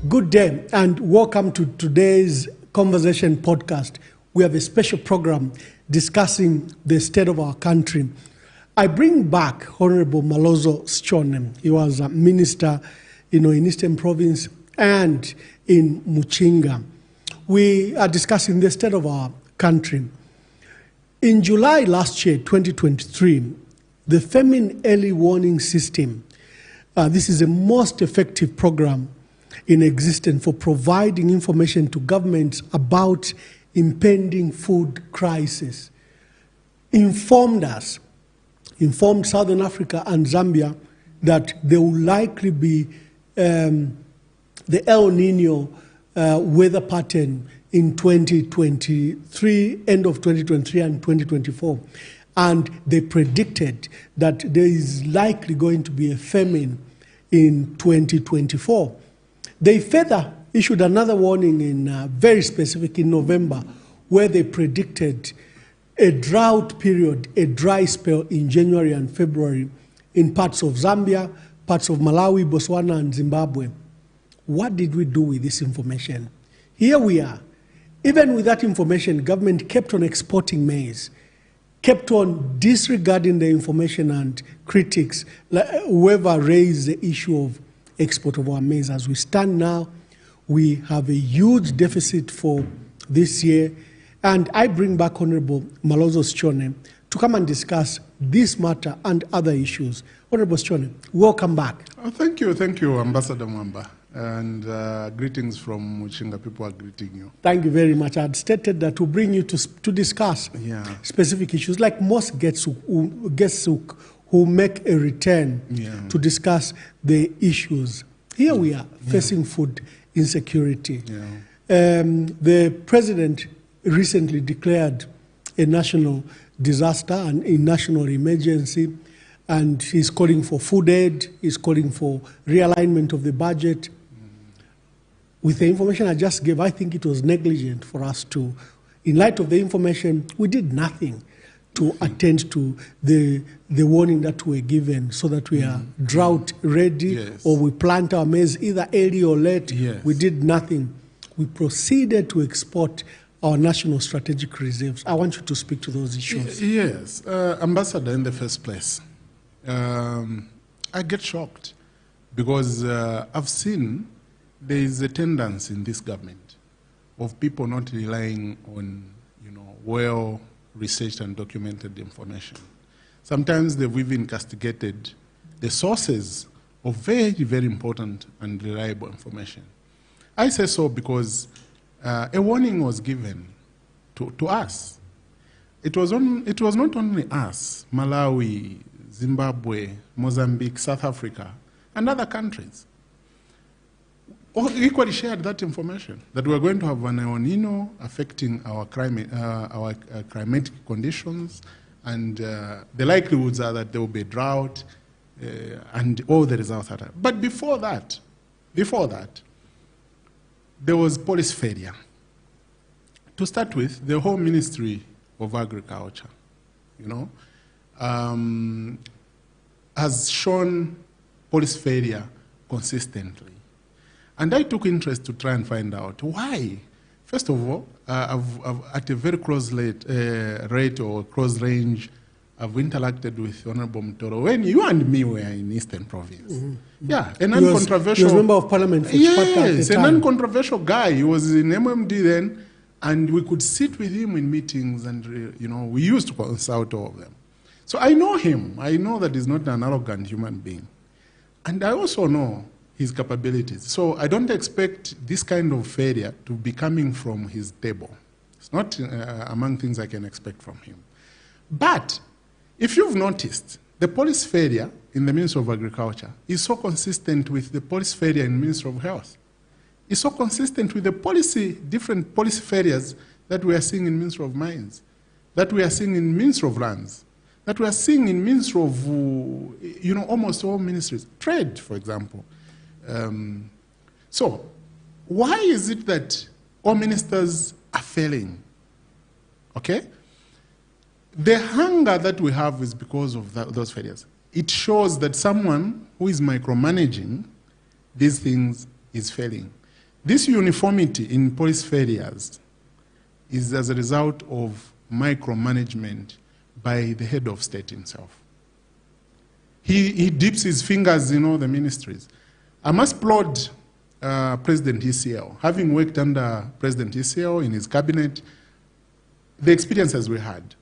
Good day and welcome to today's Conversation podcast. We have a special program discussing the state of our country. I bring back Honorable Malozo Sichone. He was a minister, in Eastern Province and in Muchinga. We are discussing the state of our country. In July last year, 2023, the Famine Early Warning System, this is the most effective program in existence for providing information to governments about impending food crisis, informed Southern Africa and Zambia that there will likely be the El Nino weather pattern in 2023, end of 2023 and 2024. And they predicted that there is likely going to be a famine in 2024. They further issued another warning in very specific in November, where they predicted a drought period, a dry spell in January and February in parts of Zambia, parts of Malawi, Botswana, and Zimbabwe. What did we do with this information? Here we are. Even with that information, government kept on exporting maize, kept on disregarding the information and critics, whoever raised the issue of export of our maize. As we stand now, we have a huge deficit for this year. And I bring back Honorable Malozo Sichone to come and discuss this matter and other issues. Honorable Sichone, welcome back. Thank you, Ambassador Mwamba. And greetings from Muchinga. People are greeting you. Thank you very much. I had stated that to bring you to discuss specific issues, like most guests who make a return to discuss the issues. Here we are facing food insecurity. The president recently declared a national disaster and a national emergency, and he's calling for food aid, he's calling for realignment of the budget. With the information I just gave, I think it was negligent for us to, in light of the information, we did nothing to attend to the warning that we were given so that we are drought ready, or we plant our maize either early or late. We did nothing. We proceeded to export our national strategic reserves. I want you to speak to those issues. Yes. Ambassador, in the first place, I get shocked because I've seen there is a tendency in this government of people not relying on, well-researched and documented information. Sometimes they've even castigated the sources of very, very important and reliable information. I say so because a warning was given to us. It was not only us, Malawi, Zimbabwe, Mozambique, South Africa, and other countries. All equally shared that information, that we're going to have an El Nino affecting our climatic conditions, and the likelihoods are that there will be drought, and all the results are that. But before that, there was policy failure. To start with, the whole Ministry of Agriculture, has shown policy failure consistently. And I took interest to try and find out why. First of all, at a very close rate or close range, I've interacted with Honorable Mtoro when you and me were in Eastern Province. Yeah, a non-controversial. He was member of parliament for yes, a non-controversial guy. He was in MMD then, and we could sit with him in meetings, and we used to consult all of them. So I know him. I know that he's not an arrogant human being, and I also know his capabilities. So I don't expect this kind of failure to be coming from his table. It's not among things I can expect from him. But if you've noticed, the police failure in the Ministry of Agriculture is so consistent with the police failure in the Ministry of Health. It's so consistent with the different policy failures that we are seeing in Ministry of Mines, that we are seeing in Ministry of Lands, that we are seeing in Ministry of, almost all ministries. Trade, for example. So, why is it that all ministers are failing? Okay? The hunger that we have is because of those failures. It shows that someone who is micromanaging these things is failing. This uniformity in police failures is as a result of micromanagement by the head of state himself. He dips his fingers in all the ministries. I must applaud President ECL. Having worked under President ECL in his cabinet, the experiences we had,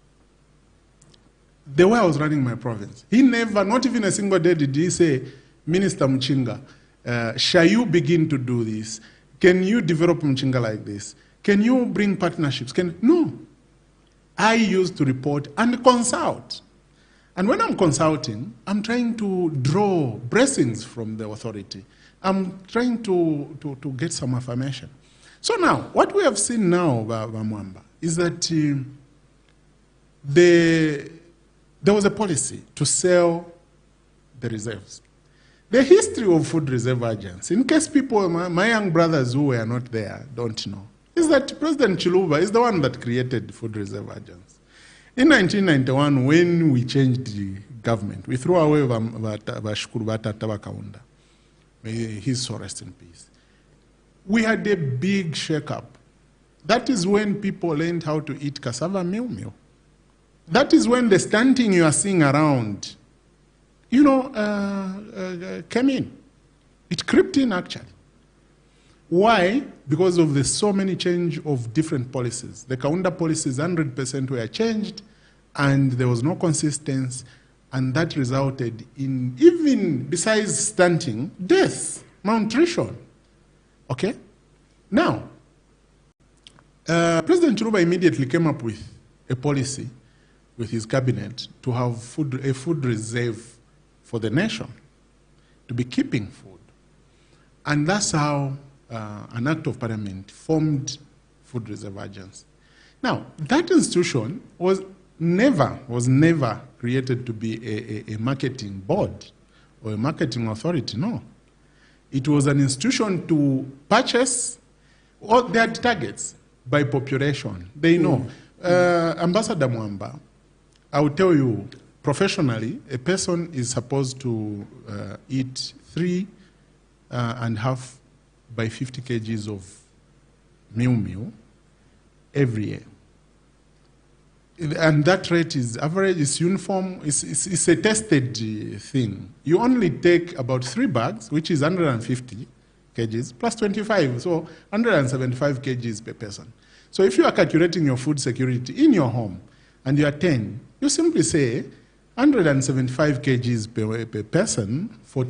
the way I was running my province, he never, not even a single day did he say, Minister Muchinga, shall you begin to do this? Can you develop Muchinga like this? Can you bring partnerships? No. I used to report and consult. And when I'm consulting, I'm trying to draw blessings from the authority. I'm trying to get some affirmation. So now, what we have seen now, Mwamba, is that there was a policy to sell the reserves. The history of food reserve agents, in case people, my young brothers who were not there don't know, is that President Chiluba is the one that created food reserve agents. In 1991, when we changed the government, we threw away Bashukuru Batata Kaunda. May his soul rest in peace. We had a big shake-up. That is when people learned how to eat cassava meal. That is when the stunting you are seeing around, came in. It crept in, actually. Why? Because of the so many change of different policies. The Kaunda policies, 100% were changed, and there was no consistency, and that resulted in, even besides stunting, death, malnutrition. Okay? Now, President Chiluba immediately came up with a policy with his cabinet to have a food reserve for the nation, to be keeping food. And that's how an act of parliament formed food reserve agents. Now, that institution was never created to be a marketing board or a marketing authority, no. It was an institution to purchase, or they had targets by population. They know. Ambassador Mwamba, I will tell you, professionally, a person is supposed to eat 3.5 by 50 kgs of meal every year. And that rate is average, it's uniform, it's a tested thing. You only take about 3 bags, which is 150 kgs, plus 25, so 175 kgs per person. So if you are calculating your food security in your home, and you are 10, you simply say 175 kgs per person for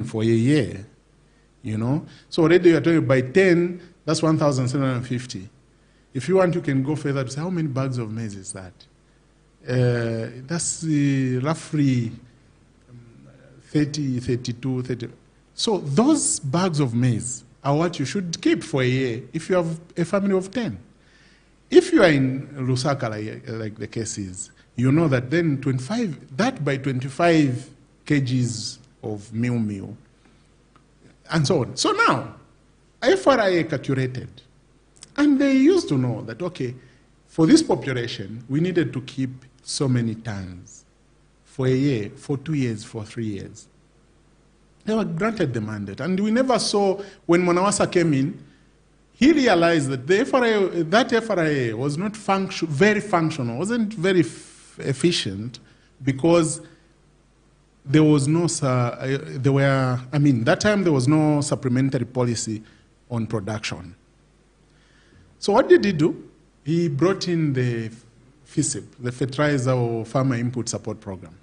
for a year, So already you are talking by 10, that's 1,750. If you want, you can go further to say, how many bags of maize is that? That's roughly 30, 32, 30. So those bags of maize are what you should keep for a year if you have a family of 10. If you are in Lusaka, like the case is, you know that then by 25 kgs of meal, and so on. So now, FRA calculated, and they used to know that, okay, for this population, we needed to keep so many tons for a year, for 2 years, for 3 years. They were granted the mandate, and we never saw, when Monawasa came in, he realized that that FRA was not very functional, wasn't very efficient, because there was no, that time there was no supplementary policy on production. So what did he do? He brought in the FISIP, the Fertilizer or Farmer Input Support Program.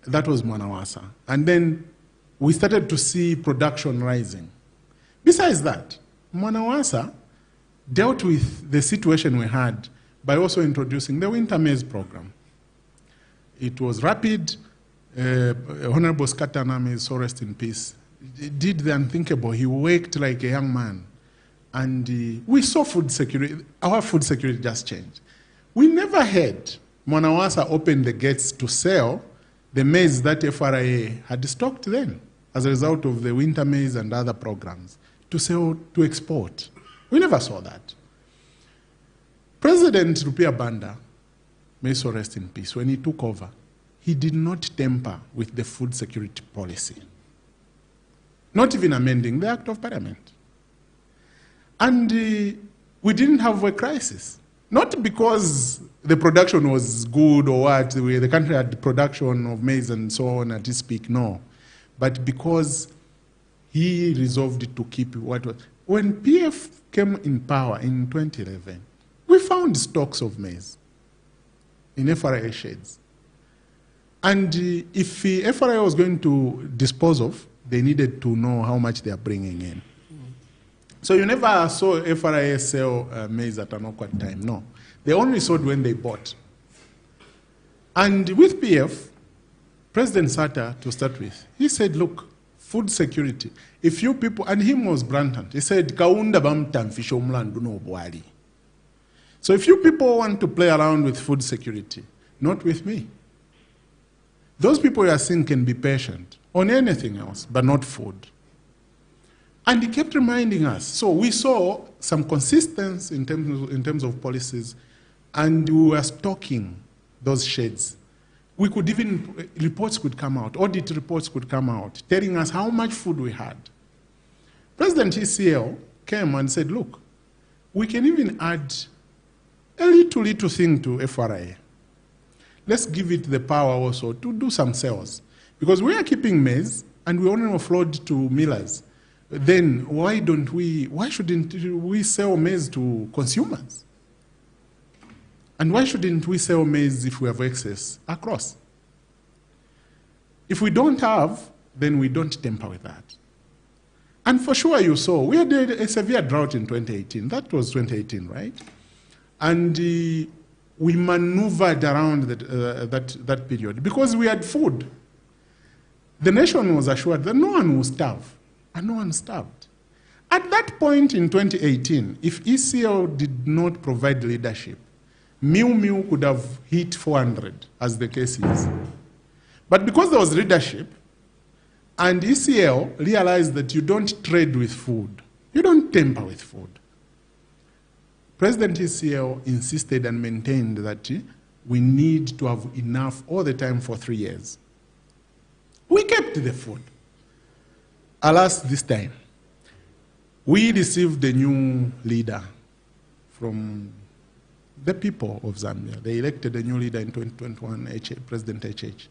That was Mwanawasa. And then we started to see production rising. Besides that, Mwanawasa dealt with the situation we had by also introducing the winter maize program. It was rapid. Honorable Skatana, may so rest in peace, did the unthinkable. He worked like a young man. And we saw food security. Our food security just changed. We never had Mwanawasa open the gates to sell the maize that FRA had stocked then as a result of the winter maize and other programs to sell, to export. We never saw that. President Rupia Banda, may so rest in peace, when he took over, he did not tamper with the food security policy, not even amending the Act of Parliament. And we didn't have a crisis, not because the production was good or what, the country had production of maize and so on at his peak, no, but because he resolved to keep what was. When PF came in power in 2011, we found stocks of maize in FRA sheds. And if FRA was going to dispose of, they needed to know how much they are bringing in. So you never saw FRA sell maize at an awkward time, no. They only sold when they bought. And with PF, President Sata, to start with, he said, look, food security, if you people, and him was blatant, he said, Kaunda bamtam fisho mlandu no boali. So if you people want to play around with food security, not with me. Those people you are seeing can be patient on anything else, but not food. And he kept reminding us. So we saw some consistency in terms of policies, and we were stocking those sheds. We could even, reports could come out, audit reports could come out, telling us how much food we had. President ECL came and said, look, we can even add a little thing to FRA. Let's give it the power also to do some sales. Because we are keeping maize, and we only offload to millers. Then why shouldn't we sell maize to consumers? And why shouldn't we sell maize if we have excess across? If we don't have, then we don't tamper with that. And for sure you saw, we had a severe drought in 2018. That was 2018, right? And we maneuvered around that period because we had food. The nation was assured that no one will starve. And no one starved. At that point in 2018, if ECL did not provide leadership, Miu could have hit 400, as the case is. But because there was leadership, and ECL realized that you don't trade with food, you don't tamper with food, President ECL insisted and maintained that we need to have enough all the time for 3 years. We kept the food. Alas, this time, we received a new leader from the people of Zambia. They elected a new leader in 2021, President HH.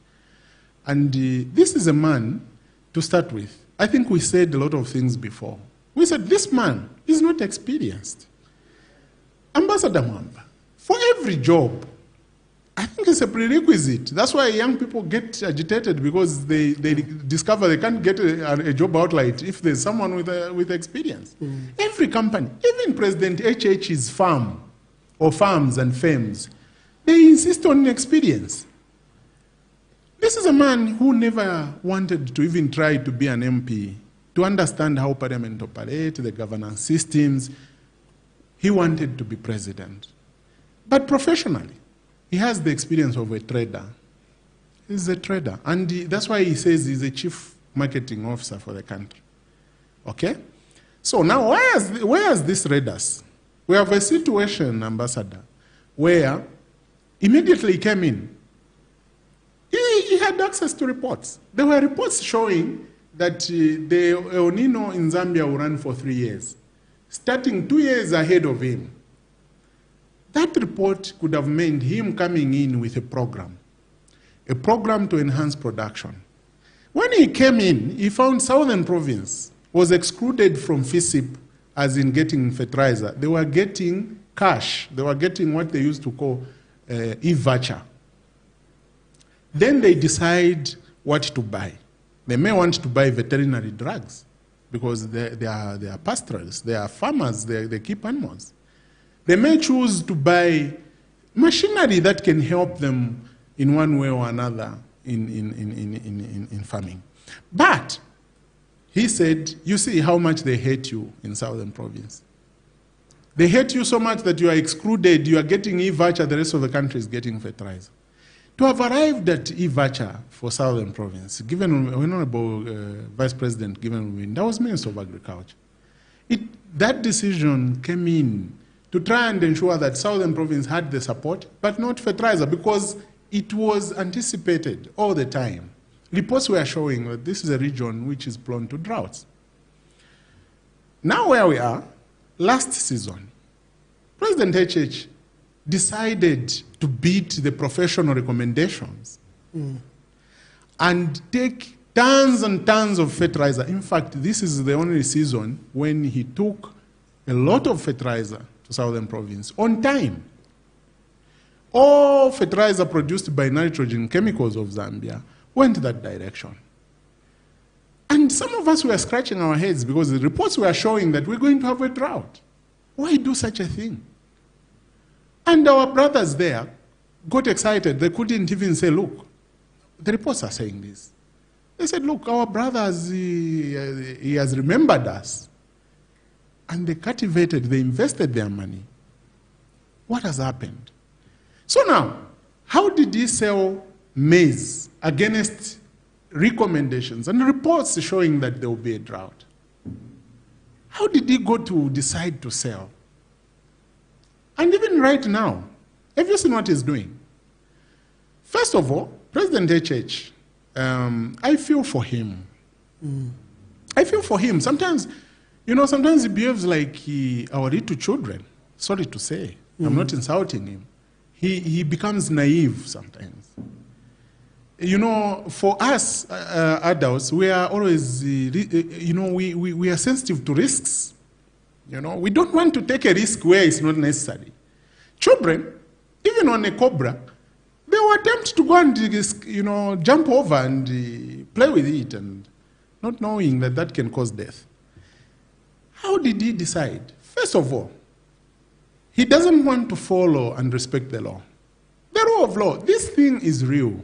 And this is a man, to start with, I think we said a lot of things before. We said, this man is not experienced. Ambassador Mwamba, for every job, I think it's a prerequisite. That's why young people get agitated, because they discover they can't get a job outright if there's someone with experience. Every company, even President HH's farm, or farms and firms, they insist on experience. This is a man who never wanted to even try to be an MP, to understand how Parliament operates, the governance systems. He wanted to be president. But professionally, he has the experience of a trader. He's a trader. And that's why he says he's a chief marketing officer for the country. Okay? So now, where has this led us? We have a situation, Ambassador, where immediately he came in. He had access to reports. There were reports showing that the El Nino in Zambia will run for 3 years, starting 2 years ahead of him. That report could have meant him coming in with a program to enhance production. When he came in, he found Southern Province was excluded from FISIP, as in getting fertilizer. They were getting cash. They were getting what they used to call e-voucher. Then they decide what to buy. They may want to buy veterinary drugs because they are pastoralists, they are farmers, they keep animals. They may choose to buy machinery that can help them in one way or another in farming. But he said, you see how much they hate you in Southern Province. They hate you so much that you are excluded, you are getting e-voucher, the rest of the country is getting fertilizer. To have arrived at e-voucher for Southern Province, given Honorable Vice President given Win, that was Minister of Agriculture. That decision came in to try and ensure that Southern Province had the support, but not fertilizer, because it was anticipated all the time. Reports were showing that this is a region which is prone to droughts. Now where we are, last season, President HH decided to beat the professional recommendations and take tons and tons of fertilizer. In fact, this is the only season when he took a lot of fertilizer to Southern Province on time. All fertilizer produced by nitrogen chemicals of Zambia went that direction. And some of us were scratching our heads because the reports were showing that we're going to have a drought. Why do such a thing? And our brothers there got excited. They couldn't even say, look, the reports are saying this. They said, look, our brothers, he has remembered us. And they cultivated, they invested their money. What has happened? So now, how did he sell maize against recommendations and reports showing that there will be a drought? How did he go to decide to sell? And even right now, have you seen what he's doing? First of all, President HH, I feel for him. I feel for him. Sometimes, sometimes he behaves like our little children. Sorry to say. I'm not insulting him. He becomes naive sometimes. For us adults, we are always, we are sensitive to risks. We don't want to take a risk where it's not necessary. Children, even on a cobra, they will attempt to go and, jump over and play with it, and not knowing that that can cause death. How did he decide? First of all, he doesn't want to follow and respect the law. The rule of law, this thing is real.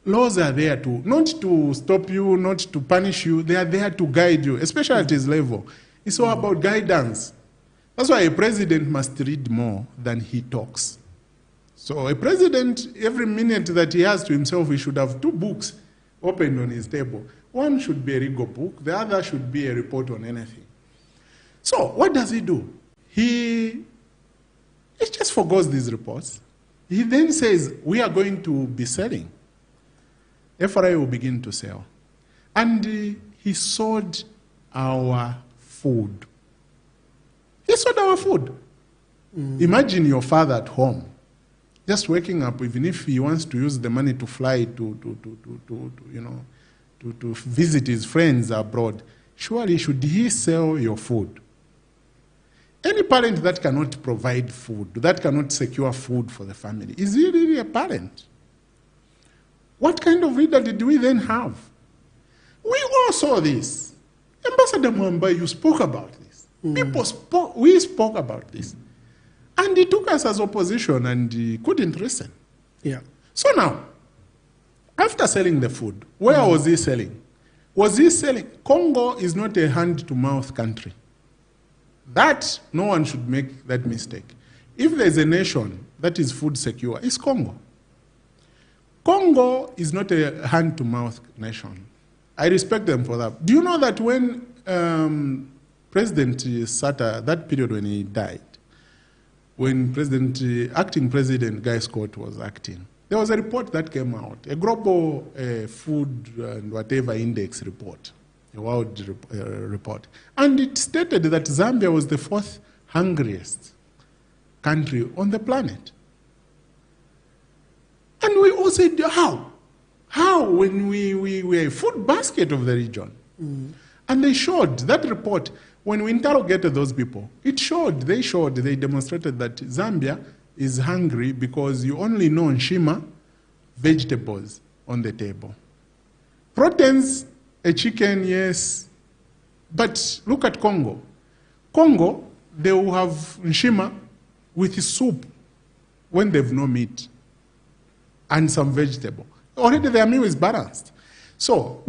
Laws are there not to stop you, not to punish you. They are there to guide you, especially at his level. It's all about guidance. That's why a president must read more than he talks. So a president, every minute that he has to himself, he should have 2 books opened on his table. One should be a legal book. The other should be a report on anything. So what does he do? He just forgoes these reports. He then says, we are going to be selling. FRA will begin to sell. And he sold our food. He sold our food. Imagine your father at home, just waking up, even if he wants to use the money to fly to visit his friends abroad, surely should he sell your food? Any parent that cannot provide food, that cannot secure food for the family, is he really a parent? What kind of leader did we then have? We all saw this. Ambassador Mwamba, you spoke about this. We spoke about this. And he took us as opposition and he couldn't listen. Yeah. So now, after selling the food, where was he selling? Was he selling? Congo is not a hand-to-mouth country. That, no one should make that mistake. If there's a nation that is food secure, it's Congo. Congo is not a hand-to-mouth nation. I respect them for that. Do you know that when President Sata, that period when he died, when acting President Guy Scott was acting, there was a report that came out, a global food and whatever index report, a world report. And it stated that Zambia was the 4th hungriest country on the planet. And we all said, how? How, when we were a food basket of the region? And they showed, that report, when we interrogated those people, they demonstrated that Zambia is hungry because you only know nshima, vegetables on the table. Proteins, A chicken, yes. But look at Congo. Congo, they will have nshima with soup when they have no meat and some vegetable. Already their meal is balanced. So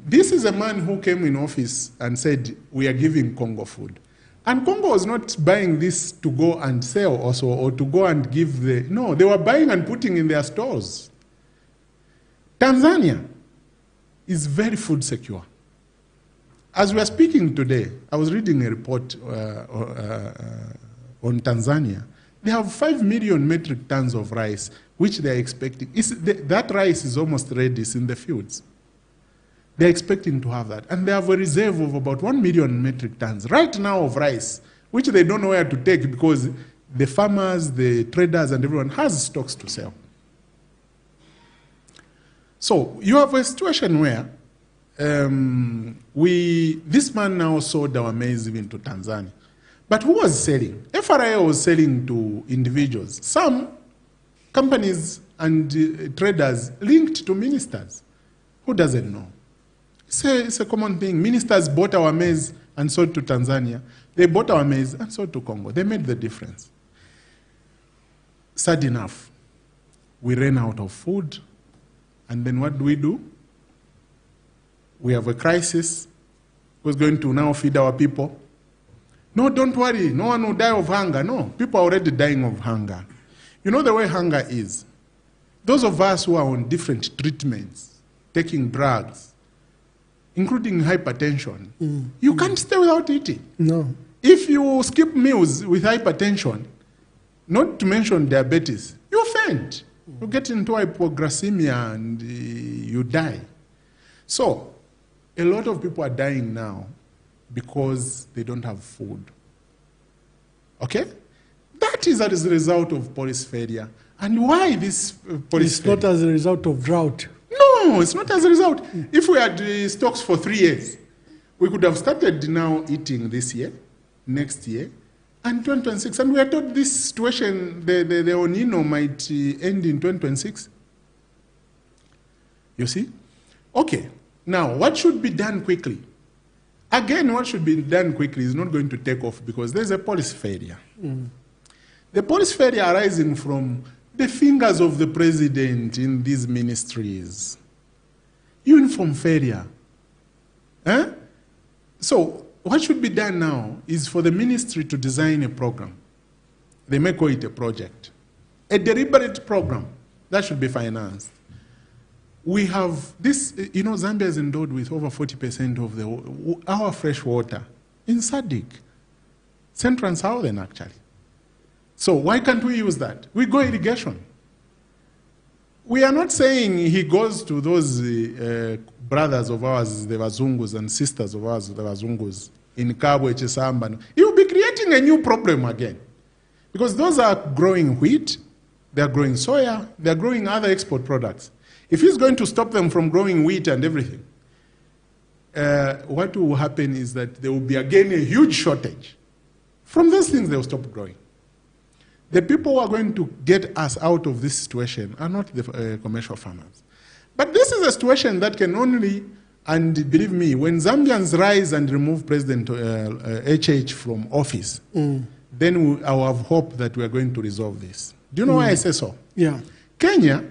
this is a man who came in office and said, we are giving Congo food. And Congo was not buying this to go and sell also, or to go and give the... No, they were buying and putting in their stores. Tanzania is very food secure. As we are speaking today, I was reading a report on Tanzania. They have 5 million metric tons of rice, which they are expecting. That rice is almost ready, it's in the fields. They're expecting to have that. And they have a reserve of about 1 million metric tons right now of rice, which they don't know where to take because the farmers, the traders, and everyone has stocks to sell. So you have a situation where this man now sold our maize even to Tanzania. But who was selling? FRA was selling to individuals. Some companies and traders linked to ministers. Who doesn't know? It's a common thing. Ministers bought our maize and sold to Tanzania. They bought our maize and sold to Congo. They made the difference. Sad enough, we ran out of food. And then what do? We have a crisis. Who's going to now feed our people? No, don't worry. No one will die of hunger. No, people are already dying of hunger. You know the way hunger is. Those of us who are on different treatments, taking drugs, including hypertension, you can't stay without eating. No. If you skip meals with hypertension, not to mention diabetes, you faint. You get into hypoglycemia and you die. So, a lot of people are dying now because they don't have food. Okay? That is as a result of policy failure. And why this policy failure? It's not as a result of drought. No, it's not as a result. If we had stocks for 3 years, we could have started now eating this year, next year, and 2026. And we are told this situation, the El Nino might end in 2026. You see? Okay. Now, what should be done quickly? Again, what should be done quickly is not going to take off because there's a policy failure. The policy failure arising from the fingers of the president in these ministries. Uniform failure. So, what should be done now is for the ministry to design a program. They may call it a project. A deliberate program that should be financed. We have this, you know, Zambia is endowed with over 40% of our fresh water in SADC. Central and Southern, actually. So why can't we use that? We go irrigation. We are not saying he goes to those brothers of ours, the Wazungus, and sisters of ours, the Wazungus, in Kabwe, Chisamba. He will be creating a new problem again. Because those are growing wheat, they are growing soya, they are growing other export products. If he's going to stop them from growing wheat and everything, what will happen is that there will be again a huge shortage. From those things, they will stop growing. The people who are going to get us out of this situation are not the commercial farmers. But this is a situation that can only, and believe me, when Zambians rise and remove President HH from office, then I will have hope that we are going to resolve this. Do you know why I say so? Yeah. Kenya,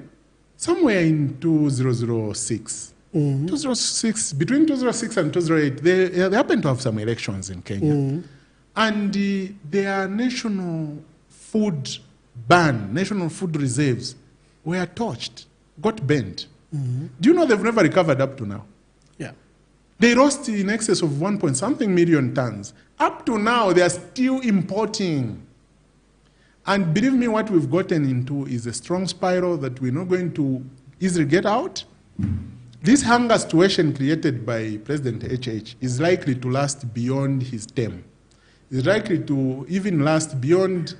somewhere in 2006, 2006, between 2006 and 2008, they happened to have some elections in Kenya. And their national food ban, national food reserves were torched, got bent. Do you know they've never recovered up to now? Yeah. They lost in excess of 1.something million tons. Up to now, they are still importing. And believe me, what we've gotten into is a strong spiral that we're not going to easily get out. This hunger situation created by President HH is likely to last beyond his term. It's likely to even last beyond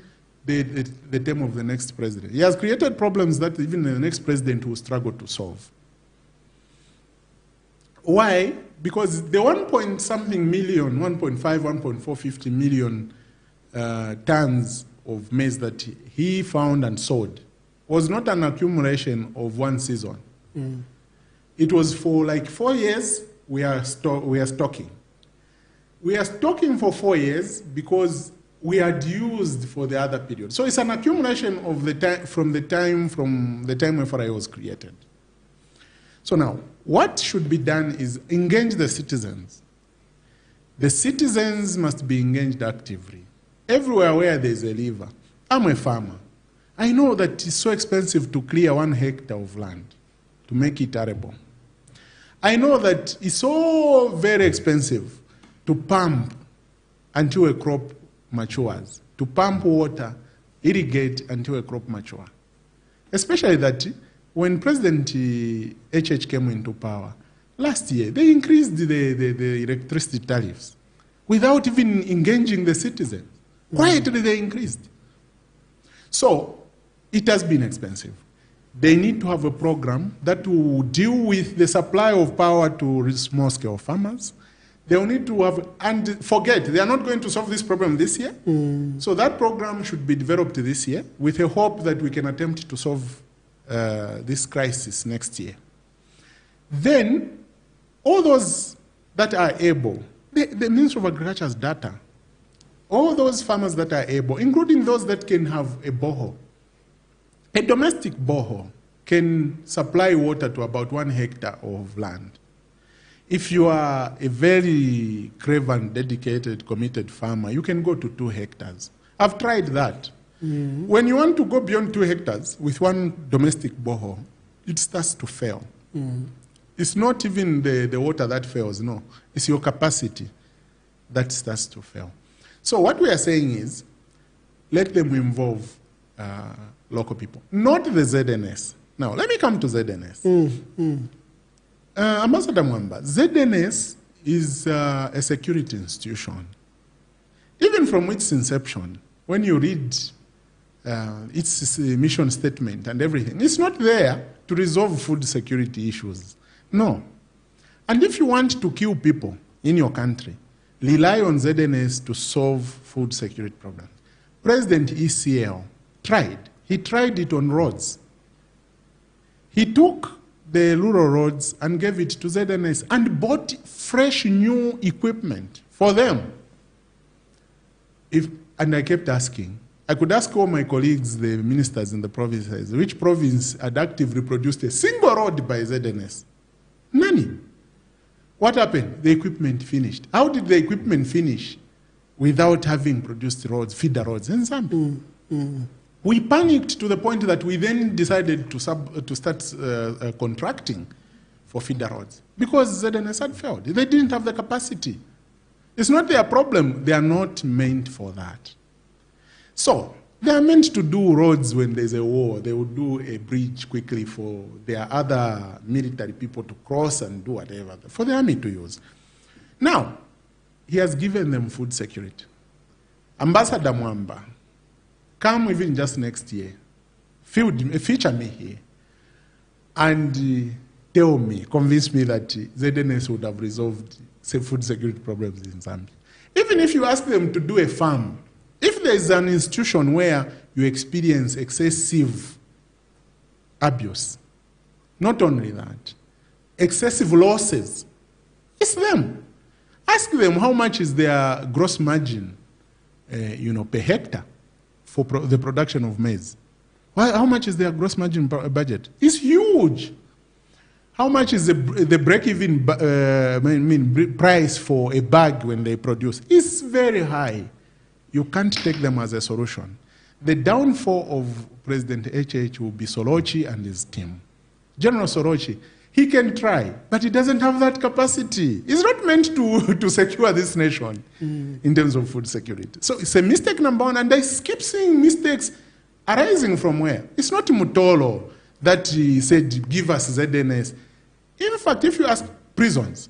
the term of the next president. He has created problems that even the next president will struggle to solve. Why? Because the 1.something million, 1.5, 1.450 million tons of maize that he found and sold was not an accumulation of one season. It was for like 4 years we are stocking. We are stocking for 4 years because we had used for the other period. So it's an accumulation of the time from the time FRI was created. So now, what should be done is engage the citizens. The citizens must be engaged actively. Everywhere where there's a lever. I'm a farmer. I know that it's so expensive to clear 1 hectare of land to make it arable. I know that it's so very expensive to pump until a crop matures, to pump water, irrigate until a crop matures. Especially that when President HH came into power, last year, they increased the electricity tariffs without even engaging the citizens. Quietly, they increased. So, it has been expensive. They need to have a program that will deal with the supply of power to small-scale farmers. They will need to have, and forget, they are not going to solve this problem this year. So that program should be developed this year with a hope that we can attempt to solve this crisis next year. Then, all those that are able, the Minister of Agriculture's data, all those farmers that are able, including those that can have a borehole, a domestic borehole can supply water to about 1 hectare of land. If you are a very clever and dedicated, committed farmer, you can go to 2 hectares. I've tried that. When you want to go beyond 2 hectares with 1 domestic borehole, it starts to fail. It's not even the water that fails, no. It's your capacity that starts to fail. So what we are saying is, let them involve local people, not the ZNS. Now, let me come to ZNS. Ambassador Mwamba, ZNS is a security institution. Even from its inception, when you read its mission statement and everything, it's not there to resolve food security issues. No. And if you want to kill people in your country, rely on ZNS to solve food security problems. President ECL tried. He tried it on roads. He took the rural roads and gave it to ZNS and bought fresh new equipment for them. And I kept asking. I could ask all my colleagues, the ministers in the provinces, which province had actively produced a single road by ZNS? None. What happened? The equipment finished. How did the equipment finish without having produced roads, feeder roads in Zambia? We panicked to the point that we then decided to start contracting for feeder roads because ZNS had failed. They didn't have the capacity. It's not their problem. They are not meant for that. So they are meant to do roads when there's a war. They will do a bridge quickly for their other military people to cross and do whatever, for the army to use. Now, he has given them food security. Ambassador Mwamba, come even just next year, feature me here, and tell me, convince me that ZNS would have resolved food security problems in Zambia. Even if you ask them to do a farm, if there is an institution where you experience excessive abuse, not only that, excessive losses, it's them. Ask them how much is their gross margin, per hectare for the production of maize. How much is their gross margin budget? It's huge. How much is the break-even price for a bag when they produce? It's very high. You can't take them as a solution. The downfall of President HH will be Sorochi and his team. General Sorochi, he can try, but he doesn't have that capacity. He's not meant to secure this nation in terms of food security. So it's a mistake number one, and I keep seeing mistakes arising from where? It's not Mutolo that he said, give us ZNS. In fact, if you ask prisons,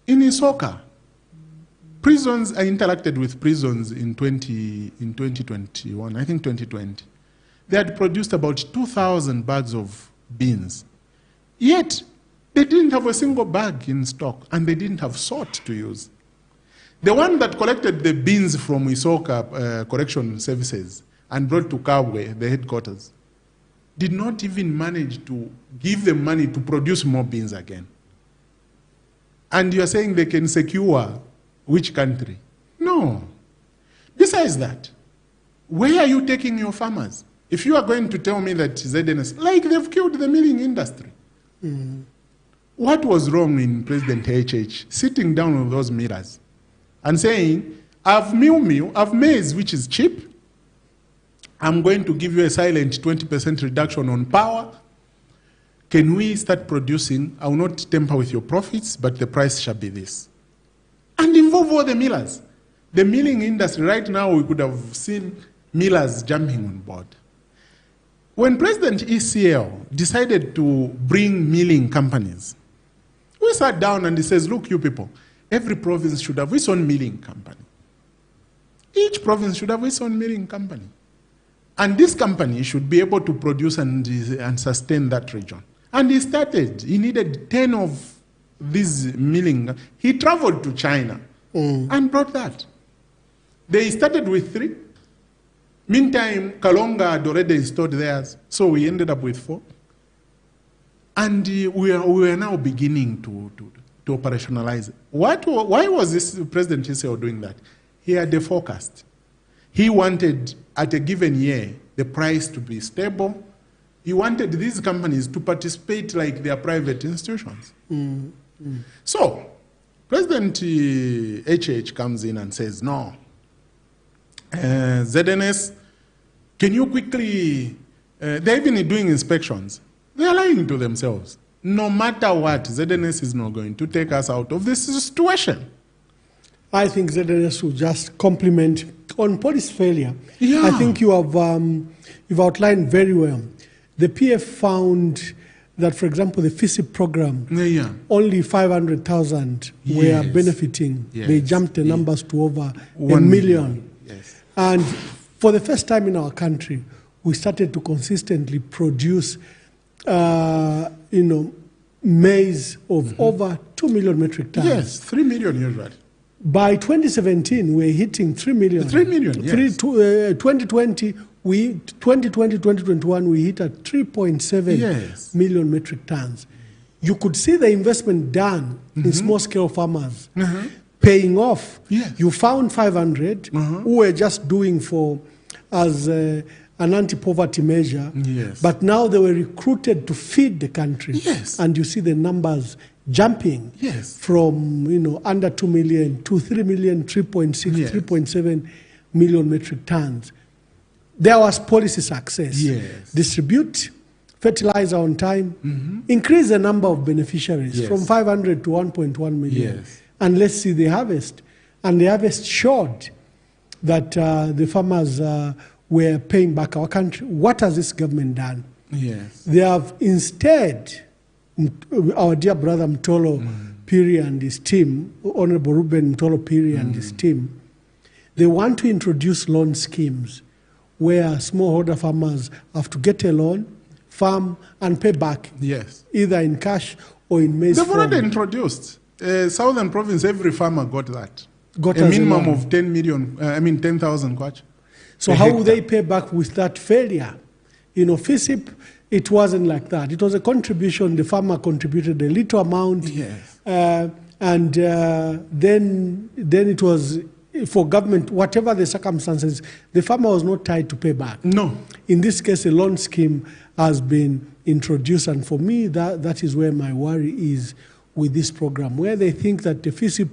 in Lusaka, prisons, I interacted with prisons in 2021, I think 2020. They had produced about 2,000 bags of beans. Yet, they didn't have a single bag in stock, and they didn't have salt to use. The one that collected the beans from Lusaka Correction Services and brought to Kabwe, the headquarters, did not even manage to give them money to produce more beans again. And you are saying they can secure which country? No. Besides that, where are you taking your farmers? If you are going to tell me that ZNS, like they've killed the milling industry. What was wrong in President HH sitting down with those millers and saying, I've maize which is cheap, I'm going to give you a silent 20% reduction on power. Can we start producing? I will not tamper with your profits, but the price shall be this. And involve all the millers. The milling industry, right now, we could have seen millers jumping on board. When President ECL decided to bring milling companies, we sat down and he says, look, you people, every province should have its own milling company. Each province should have its own milling company. And this company should be able to produce and sustain that region. And he started. He needed 10 of these milling. He traveled to China and brought that. They started with 3. Meantime, Kalonga had already installed theirs, so we ended up with 4. And we are now beginning to operationalize it. Why was this President Chiseo doing that? He had a forecast. He wanted, at a given year, the price to be stable. He wanted these companies to participate like their private institutions. So, President HH comes in and says, no, ZNS, can you quickly, they're even doing inspections. They're lying to themselves. No matter what, ZNS is not going to take us out of this situation. I think ZNS will just compliment on policy failure. Yeah. I think you've outlined very well. The PF found that, for example, the FISIP program, only 500,000 were benefiting. Yes. They jumped the numbers to over 1 million. Yes. And for the first time in our country, we started to consistently produce, maize of over 2 million metric tons. Yes, 3 million usually. By 2017, we're hitting 3 million. 3 million, yes. 2020, 2021, we hit at 3.7 million metric tons. You could see the investment done in small-scale farmers paying off. Yes. You found 500 who were just doing as an anti-poverty measure, but now they were recruited to feed the country. Yes. And you see the numbers jumping from under 2 million to 3 million, 3.6, 3.7 million metric tons. There was policy success. Yes. Distribute fertilizer on time, increase the number of beneficiaries from 500 to 1.1 million. Yes. And let's see the harvest. And the harvest showed that the farmers were paying back our country. What has this government done? Yes. They have instead, our dear brother Mtolo Piri and his team, Honorable Ruben Mtolo Piri and his team, they want to introduce loan schemes where smallholder farmers have to get a loan, farm, and pay back, either in cash or in maize They've form. already introduced. Southern province, every farmer got that. Got a minimum of 10 million, 10,000 kwacha. So how will they pay back with that failure? FISIP, it wasn't like that. It was a contribution. The farmer contributed a little amount. And then it was for government, whatever the circumstances, the farmer was not tied to pay back. No. In this case, a loan scheme has been introduced. And for me, that is where my worry is with this program, where they think that the FISIP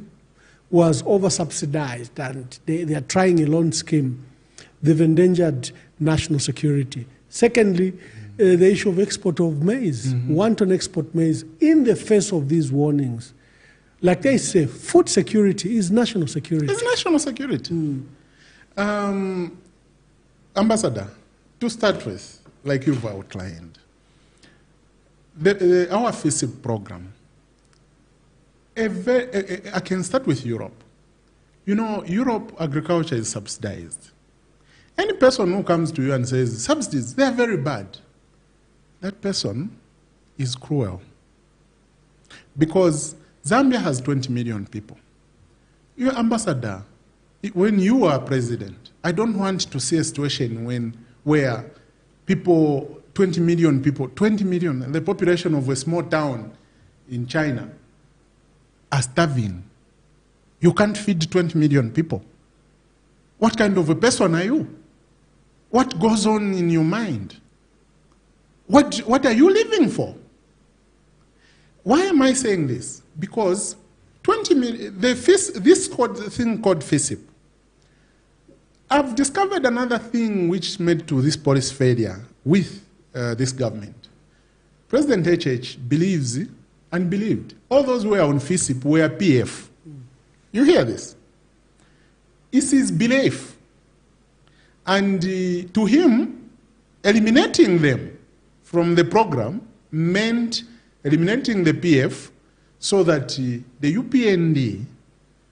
was over-subsidized and they are trying a loan scheme. They've endangered national security. Secondly, the issue of export of maize, wanton export maize, in the face of these warnings. Like they say, food security is national security. It's national security. Ambassador, to start with, like you've outlined, our FISIP program, I can start with Europe. Europe agriculture is subsidized. Any person who comes to you and says, subsidies, they're very bad, that person is cruel. Because Zambia has 20 million people. Your ambassador, when you are president, I don't want to see a situation where people, 20 million people, 20 million, the population of a small town in China, are starving. You can't feed 20 million people. What kind of a person are you? What goes on in your mind? What are you living for? Why am I saying this? Because 20 million, this thing called FISIP, I've discovered another thing which led to this policy failure with this government. President HH believes and believed all those who were on FISIP were PF. You hear this? It's his belief. And to him, eliminating them from the program meant eliminating the PF so that the UPND,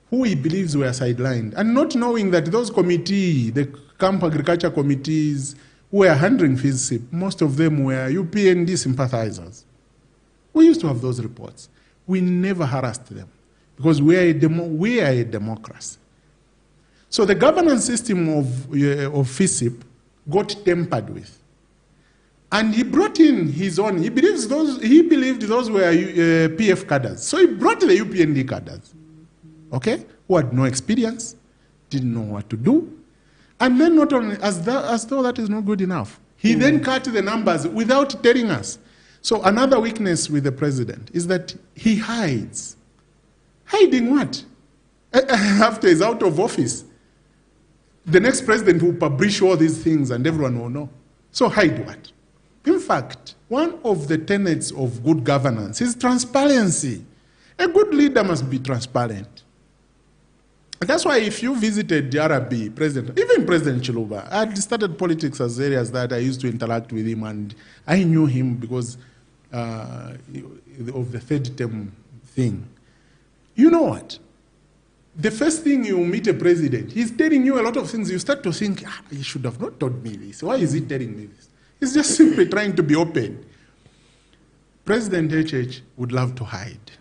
who he believes were sidelined, and not knowing that those committees, the camp agriculture committees who were handling FISIP, most of them were UPND sympathizers. We used to have those reports. We never harassed them because we are a democracy. So the governance system of FISIP got tampered with. And he brought in his own, he believed those were PF cadres. So he brought the UPND cadres, okay, who had no experience, didn't know what to do. And then not only, as though that is not good enough, he then cut the numbers without telling us. So another weakness with the president is that he hides. Hiding what? After he's out of office, the next president will publish all these things and everyone will know. So hide what? In fact, one of the tenets of good governance is transparency. A good leader must be transparent. That's why if you visited the RB president, even President Chiluba, I had started politics as areas that I used to interact with him, and I knew him because of the third term thing. You know what? The first thing you meet a president, he's telling you a lot of things. You start to think, he should have not told me this. Why is he telling me this? He's just simply trying to be open. President HH would love to hide.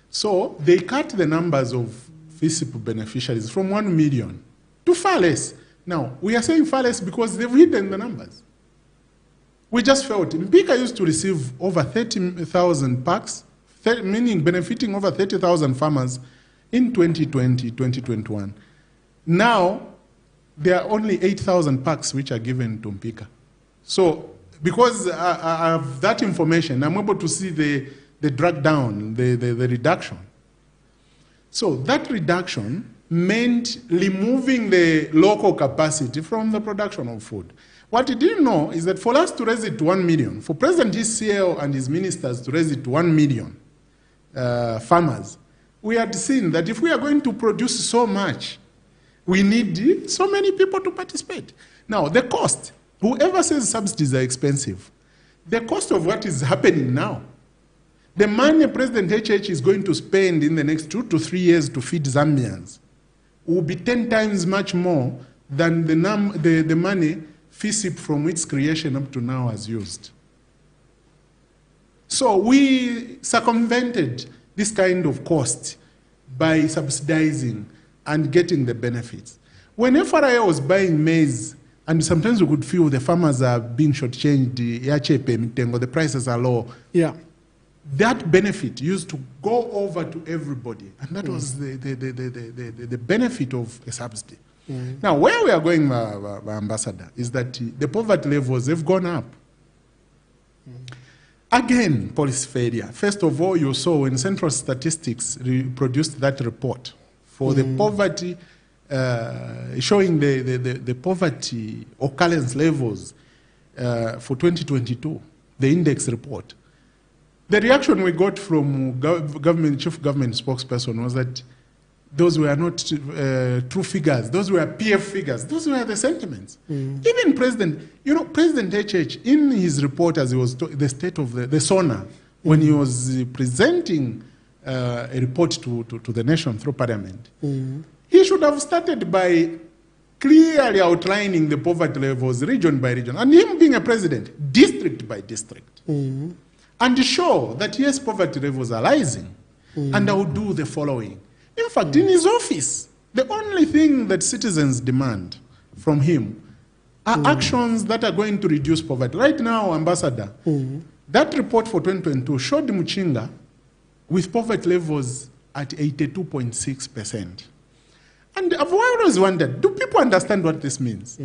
So they cut the numbers of FISIP beneficiaries from 1 million to far less. Now, we are saying far less because they've hidden the numbers. We just felt Mpika used to receive over 30,000 packs, meaning benefiting over 30,000 farmers in 2020, 2021. Now, there are only 8,000 packs which are given to Mpika. So, because I have that information, I'm able to see the drag down, the reduction. So that reduction meant removing the local capacity from the production of food. What he didn't know is that for us to raise it to 1 million, for President HCL and his ministers to raise it to 1 million farmers, we had seen that if we are going to produce so much, we need so many people to participate. Now, the cost, whoever says subsidies are expensive, the cost of what is happening now, the money President HH is going to spend in the next 2 to 3 years to feed Zambians will be 10 times much more than the money FISIP from its creation up to now has used. So we circumvented this kind of cost by subsidizing and getting the benefits. When FRA was buying maize, and sometimes we could feel the farmers are being shortchanged, the prices are low. Yeah. That benefit used to go over to everybody, and that was the benefit of a subsidy. Now, where we are going, Ambassador, is that the poverty levels have gone up. Again, policy failure. First of all, you saw when Central Statistics produced that report for the poverty, showing the poverty occurrence levels for 2022, the index report. The reaction we got from chief government spokesperson was that those were not true figures. Those were PF figures. Those were the sentiments. Even President HH, in his report as he was the state of the SONA, when he was presenting a report to the nation through parliament, he should have started by clearly outlining the poverty levels region by region, and him being a president, district by district. And show that, yes, poverty levels are rising, and I will do the following. In fact, in his office, the only thing that citizens demand from him are actions that are going to reduce poverty. Right now, Ambassador, that report for 2022 showed Muchinga with poverty levels at 82.6%. And I've always wondered, do people understand what this means?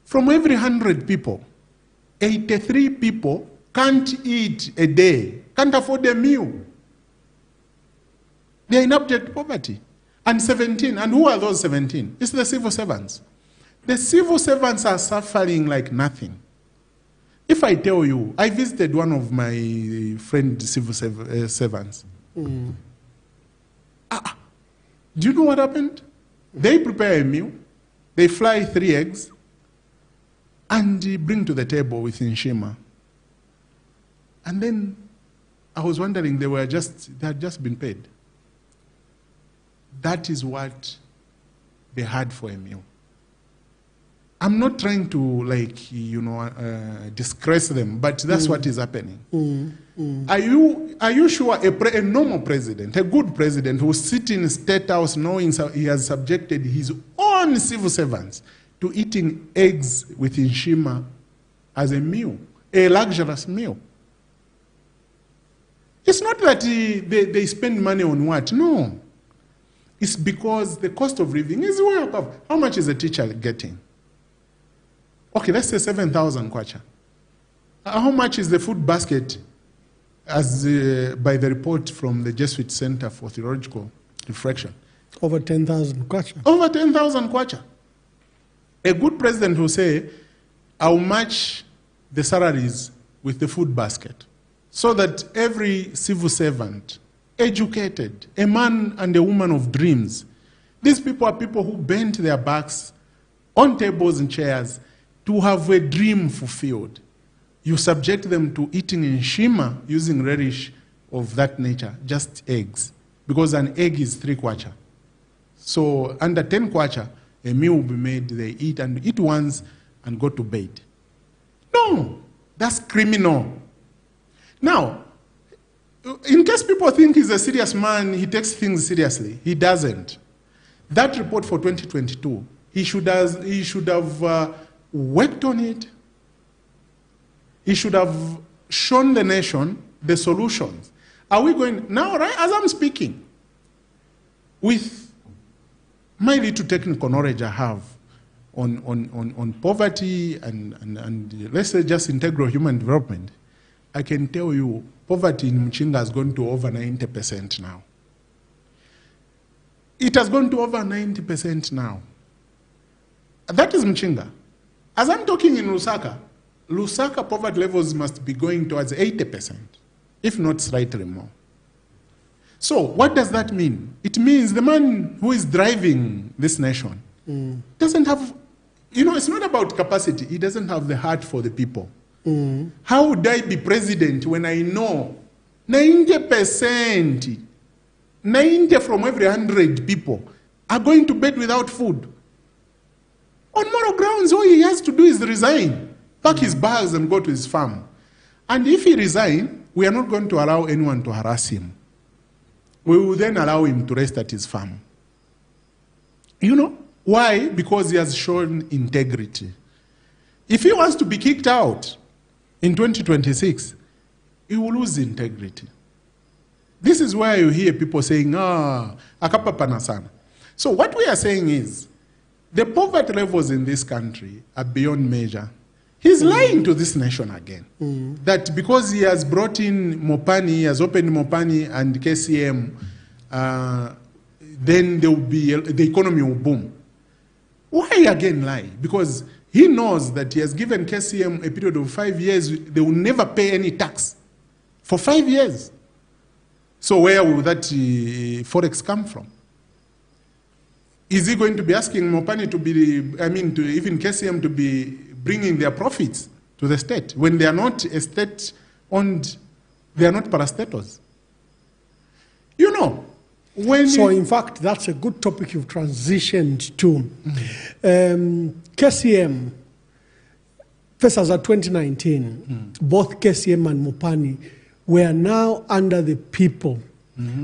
From every 100 people, 83 people can't eat a day, can't afford a meal. They are in abject poverty. And 17, and who are those 17? It's the civil servants. The civil servants are suffering like nothing. If I tell you, I visited one of my friend civil servants. Do you know what happened? They prepare a meal, they fry 3 eggs, and bring to the table with Nshima. And then I was wondering, they had just been paid. That is what they had for a meal. I'm not trying to, disgrace them, but that's what is happening. Are you sure a normal president, a good president who sits in the State House knowing he has subjected his own civil servants to eating eggs with Nshima as a meal, a luxurious meal? It's not that they spend money on what? No. It's because the cost of living is way above. How much is a teacher getting? Okay, let's say 7,000 kwacha. How much is the food basket as by the report from the Jesuit Center for Theological Reflection? Over 10,000 kwacha. Over 10,000 kwacha. A good president will say, I'll match the salaries with the food basket so that every civil servant, educated, a man and a woman of dreams, these people are people who bent their backs on tables and chairs to have a dream fulfilled. You subject them to eating Nshima using relish of that nature, just eggs, because an egg is 3 kwacha. So under 10 kwacha, a meal will be made, they eat and eat once and go to bed. No, that's criminal. Now, in case people think he's a serious man, he takes things seriously, he doesn't. That report for 2022, he should have worked on it. He should have shown the nation the solutions. Are we going, now, right, as I'm speaking, with my little technical knowledge I have on poverty and let's say just integral human development, I can tell you poverty in Muchinga has gone to over 90% now. It has gone to over 90% now. That is Muchinga. As I'm talking in Lusaka poverty levels must be going towards 80%, if not slightly more. So what does that mean? It means the man who is driving this nation doesn't have, it's not about capacity. He doesn't have the heart for the people. How would I be president when I know 90%, 90 from every 100 people are going to bed without food? On moral grounds, all he has to do is resign, pack his bags and go to his farm. And if he resigns, we are not going to allow anyone to harass him. We will then allow him to rest at his farm. Why? Because he has shown integrity. If he wants to be kicked out in 2026, he will lose integrity. This is why you hear people saying, akapa panasana. So what we are saying is, the poverty levels in this country are beyond measure. He's lying to this nation again. That because he has brought in Mopani, he has opened Mopani and KCM, then there will be, the economy will boom. Why again lie? Because he knows that he has given KCM a period of 5 years, they will never pay any tax for 5 years. So where will that forex come from? Is he going to be asking Mopani to be, to even KCM to be bringing their profits to the state when they are not a state-owned, they are not parastatals? So in fact, that's a good topic you've transitioned to. KCM, first as of 2019, both KCM and Mopani were now under the people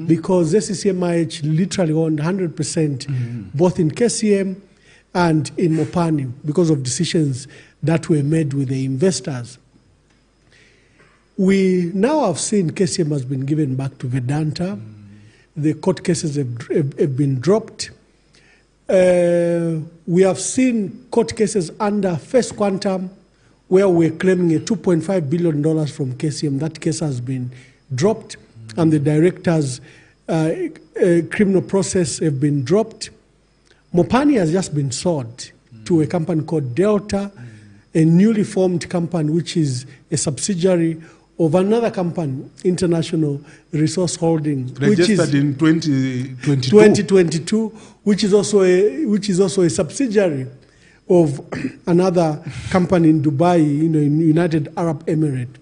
because SCCMIH literally owned 100% both in KCM and in Mopani because of decisions that were made with the investors. We now have seen KCM has been given back to Vedanta. the court cases have been dropped. We have seen court cases under First Quantum where we're claiming a $2.5 billion from KCM. That case has been dropped, and the director's criminal process have been dropped. Mopani has just been sold to a company called Delta, a newly formed company which is a subsidiary of another company, International Resource Holding, Registered in 2022. 2022, which is also a subsidiary of another company in Dubai, in United Arab Emirates.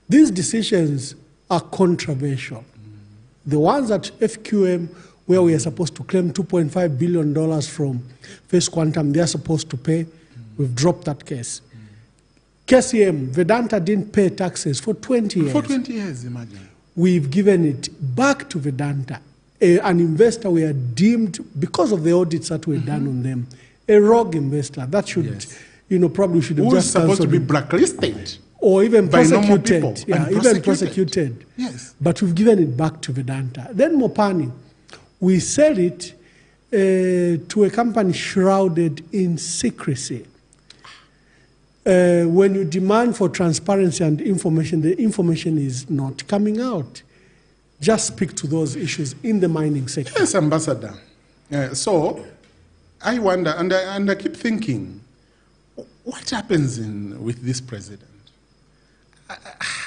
These decisions are controversial. The ones at FQM, where we are supposed to claim $2.5 billion from First Quantum, they are supposed to pay. We've dropped that case. KCM, Vedanta didn't pay taxes for 20 years. For 20 years, imagine. We've given it back to Vedanta. An investor we are deemed, because of the audits that were done on them, a rogue investor. That should, probably should have Who just is supposed to be cancelled blacklisted. or even by normal prosecuted. people, Yeah, and even prosecuted. Yes. But we've given it back to Vedanta. Then Mopani, we sell it to a company shrouded in secrecy. When you demand for transparency and information, the information is not coming out. Just speak to those issues in the mining sector. Yes, Ambassador. So I wonder, and I keep thinking, what happens with this president?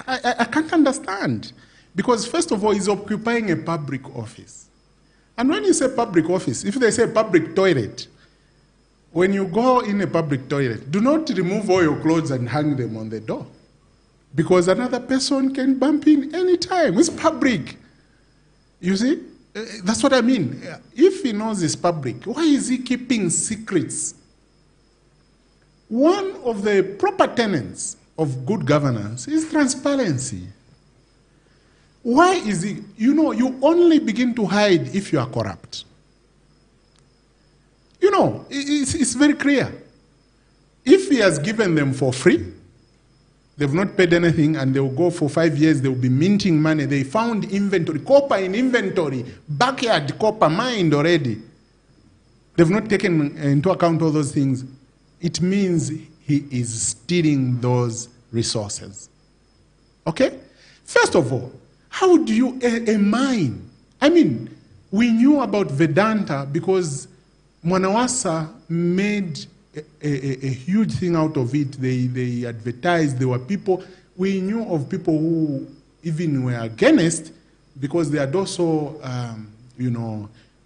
I can't understand. Because first of all, he's occupying a public office. And when you say public office, if they say public toilet, when you go in a public toilet, do not remove all your clothes and hang them on the door. Because another person can bump in any time. It's public. You see? That's what I mean. If he knows it's public, why is he keeping secrets? One of the proper tenets of good governance is transparency. Why is he? You only begin to hide if you are corrupt. It's very clear. If he has given them for free, they've not paid anything, and they'll go for 5 years, they'll be minting money. They found inventory, copper in inventory, backyard copper mined already. They've not taken into account all those things. It means he is stealing those resources. Okay? First of all, how do you, a mine? I mean, we knew about Vedanta because Mwanawasa made a huge thing out of it. They advertised, there were people, we knew of people who even were against because they had also,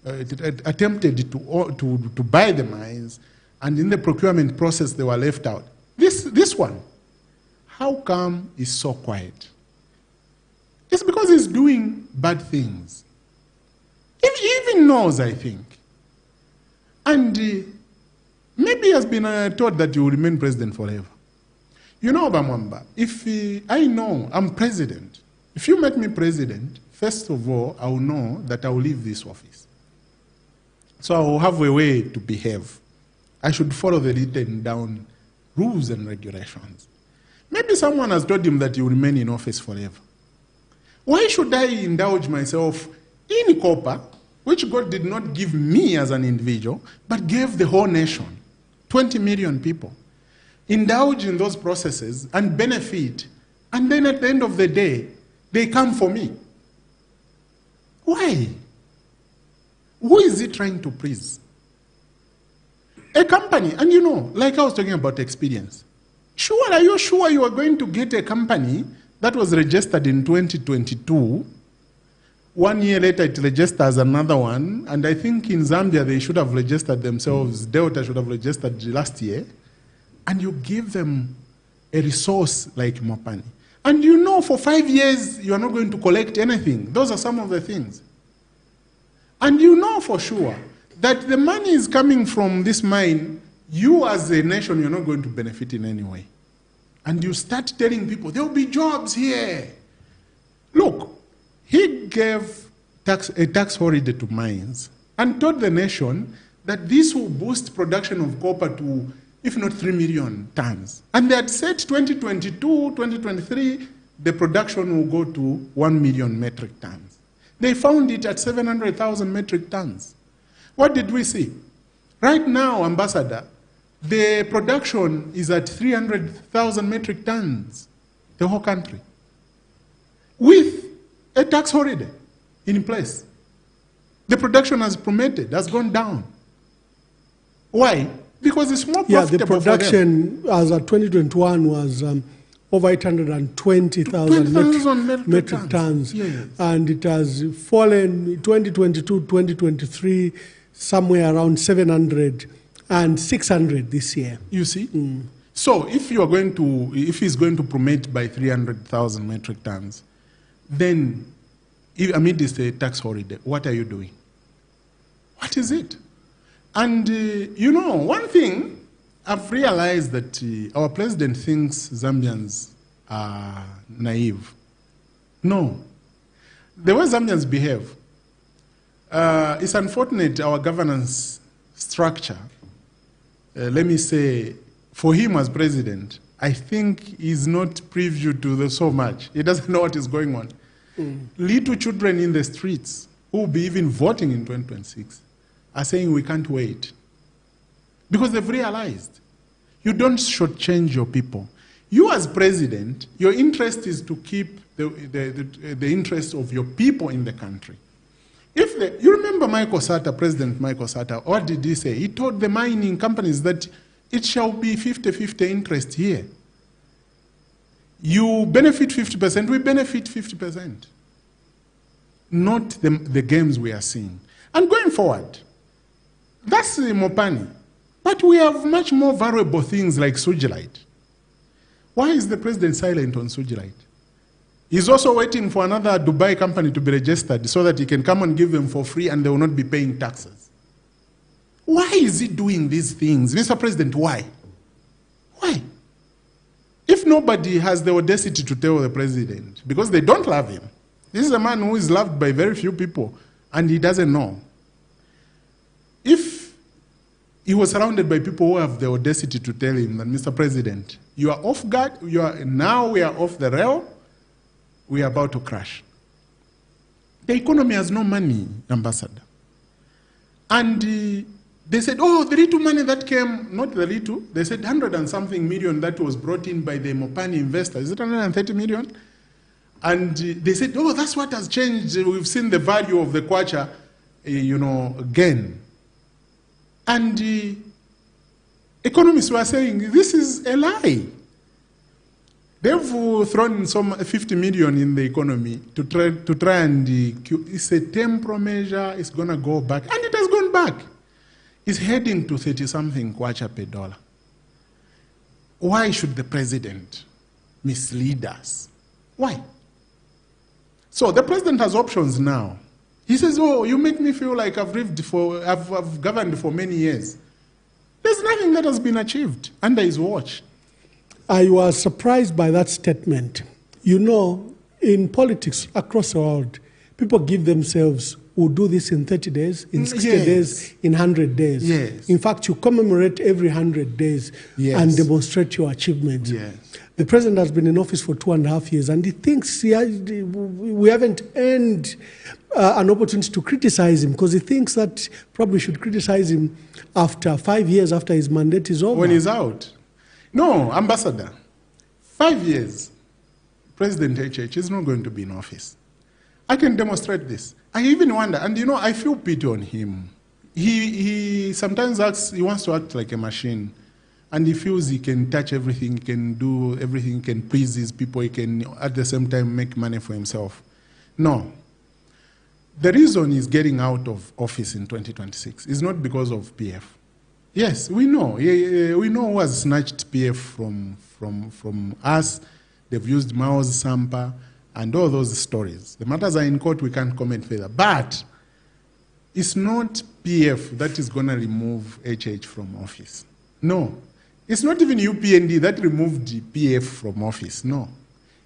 attempted to buy the mines, and in the procurement process they were left out. This one, how come he's so quiet? It's because he's doing bad things. He even knows, I think. And maybe he has been told that he will remain president forever. Mwamba, I know I'm president. If you make me president, first of all, I will know that I will leave this office. So I will have a way to behave. I should follow the written down rules and regulations. Maybe someone has told him that he will remain in office forever. Why should I indulge myself in copper, which God did not give me as an individual, but gave the whole nation, 20 million people? Indulge in those processes and benefit, and then at the end of the day, they come for me. Why? Who is he trying to please? A company, and like I was talking about experience. Sure, are you sure you are going to get a company that was registered in 2022? 1 year later, it registers another one, and I think in Zambia they should have registered themselves. Delta should have registered last year, and you give them a resource like Mopani. And for 5 years you are not going to collect anything. Those are some of the things. And for sure that the money is coming from this mine. You as a nation, you're not going to benefit in any way. And you start telling people, there will be jobs here. Look, he gave a tax holiday to mines and told the nation that this will boost production of copper to, if not 3 million tons. And they had said 2022, 2023, the production will go to 1 million metric tons. They found it at 700,000 metric tons. What did we see? Right now, Ambassador, the production is at 300,000 metric tons, the whole country, with a tax holiday in place. The production has plummeted, has gone down. Why? Because it's more profitable. Yeah, the production as of 2021 was over 820,000 metric tons. Yes. And it has fallen 2022, 2023, somewhere around 700 and 600 this year. You see? So if you are going to, if he's going to plummet by 300,000 metric tons, then amidst a tax holiday, what are you doing? What is it? And you know, one thing I've realized that our president thinks Zambians are naive. No. The way Zambians behave, it's unfortunate our governance structure, let me say, for him as president, I think he's not privy to so much. He doesn't know what is going on. Little children in the streets who will be even voting in 2026 are saying we can't wait. Because they've realized you don't shortchange your people. You as president, your interest is to keep the interest of your people in the country. You remember Michael Sata, President Michael Sata, what did he say? He told the mining companies that it shall be 50-50 interest here. You benefit 50%, we benefit 50%. Not the games we are seeing. And going forward, that's Mopani. But we have much more valuable things like Sujilite. Why is the president silent on Sujilite? He's also waiting for another Dubai company to be registered so that he can come and give them for free and they will not be paying taxes. Why is he doing these things? Mr. President, why? Why? If nobody has the audacity to tell the president, because they don't love him, this is a man who is loved by very few people and he doesn't know. If he was surrounded by people who have the audacity to tell him that, Mr. President, you are off guard, now we are off the rail, we are about to crash. The economy has no money, Ambassador. And they said, oh, the little money that came, not the little, they said 100 and something million that was brought in by the Mopani investors. Is it 130 million? And they said, oh, that's what has changed. We've seen the value of the kwacha, again. And economists were saying, this is a lie. They've thrown some 50 million in the economy to try and it's a temporal measure, it's going to go back. And it has gone back. It's heading to 30-something kwacha per dollar. Why should the president mislead us? Why? So the president has options now. He says, oh, you make me feel like I've governed for many years. There's nothing that has been achieved under his watch. I was surprised by that statement. You know, in politics across the world, people give themselves, we'll do this in 30 days, in 60 days, in 100 days. Yes. In fact, you commemorate every 100 days and demonstrate your achievements. Yes. The president has been in office for 2.5 years, and he thinks we haven't earned an opportunity to criticize him, because he thinks that probably we should criticize him after 5 years after his mandate is over. When he's out. No, Ambassador, 5 years, President HH is not going to be in office. I can demonstrate this. I even wonder, and I feel pity on him. He sometimes acts, he wants to act like a machine, and he feels he can touch everything, he can do everything, he can please his people, he can at the same time make money for himself. No. The reason he's getting out of office in 2026 is not because of PF. Yes, we know. We know who has snatched PF from us. They've used Mao's Sampa and all those stories. The matters are in court, we can't comment further. But it's not PF that is going to remove HH from office. No. It's not even UPND that removed PF from office. No.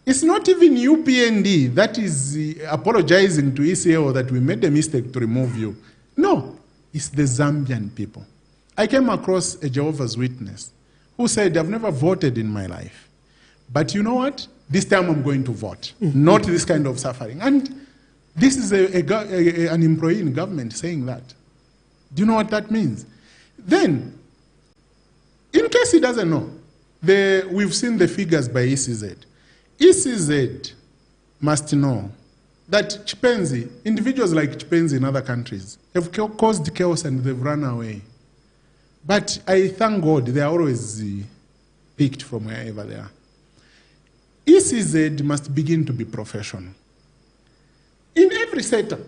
It's not even UPND that is apologizing to ECO that we made a mistake to remove you. No. It's the Zambian people. I came across a Jehovah's Witness who said, I've never voted in my life. But you know what? This time I'm going to vote. Not this kind of suffering. And This is an employee in government saying that. Do you know what that means? Then, in case he doesn't know, we've seen the figures by ECZ. ECZ must know that Chipenzi, individuals like Chipenzi in other countries, have caused chaos and they've run away. But I thank God they are always picked from wherever they are. ECZ must begin to be professional. In every setup,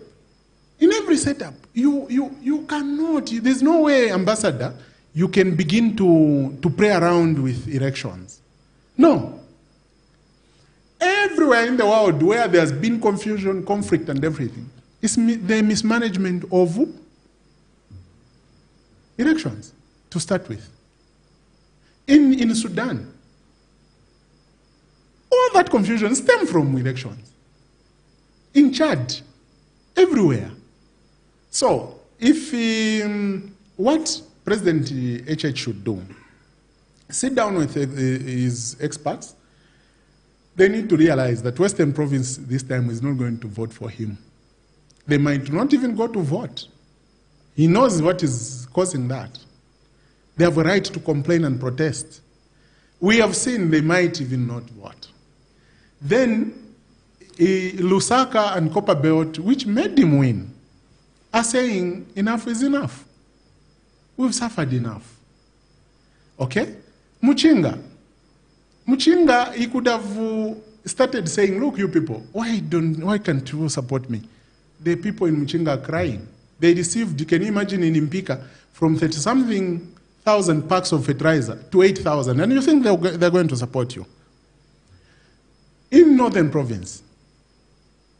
you cannot, there's no way, Ambassador, you can begin to play around with elections. No. Everywhere in the world where there's been confusion, conflict, and everything, it's the mismanagement of elections, to start with. In Sudan, all that confusion stems from elections. In Chad, everywhere. So, if what President HH should do, sit down with his experts. They need to realize that Western Province this time is not going to vote for him. They might not even go to vote. He knows what is causing that. They have a right to complain and protest. We have seen they might even not vote. Then, Lusaka and Copperbelt, which made him win, are saying enough is enough. We've suffered enough. Okay? Muchinga, he could have started saying, look, you people, why can't you support me? The people in Muchinga are crying. They received, can you imagine in Mpika, from 30-something thousand packs of fertilizer to 8,000, and you think they're going to support you. In Northern Province,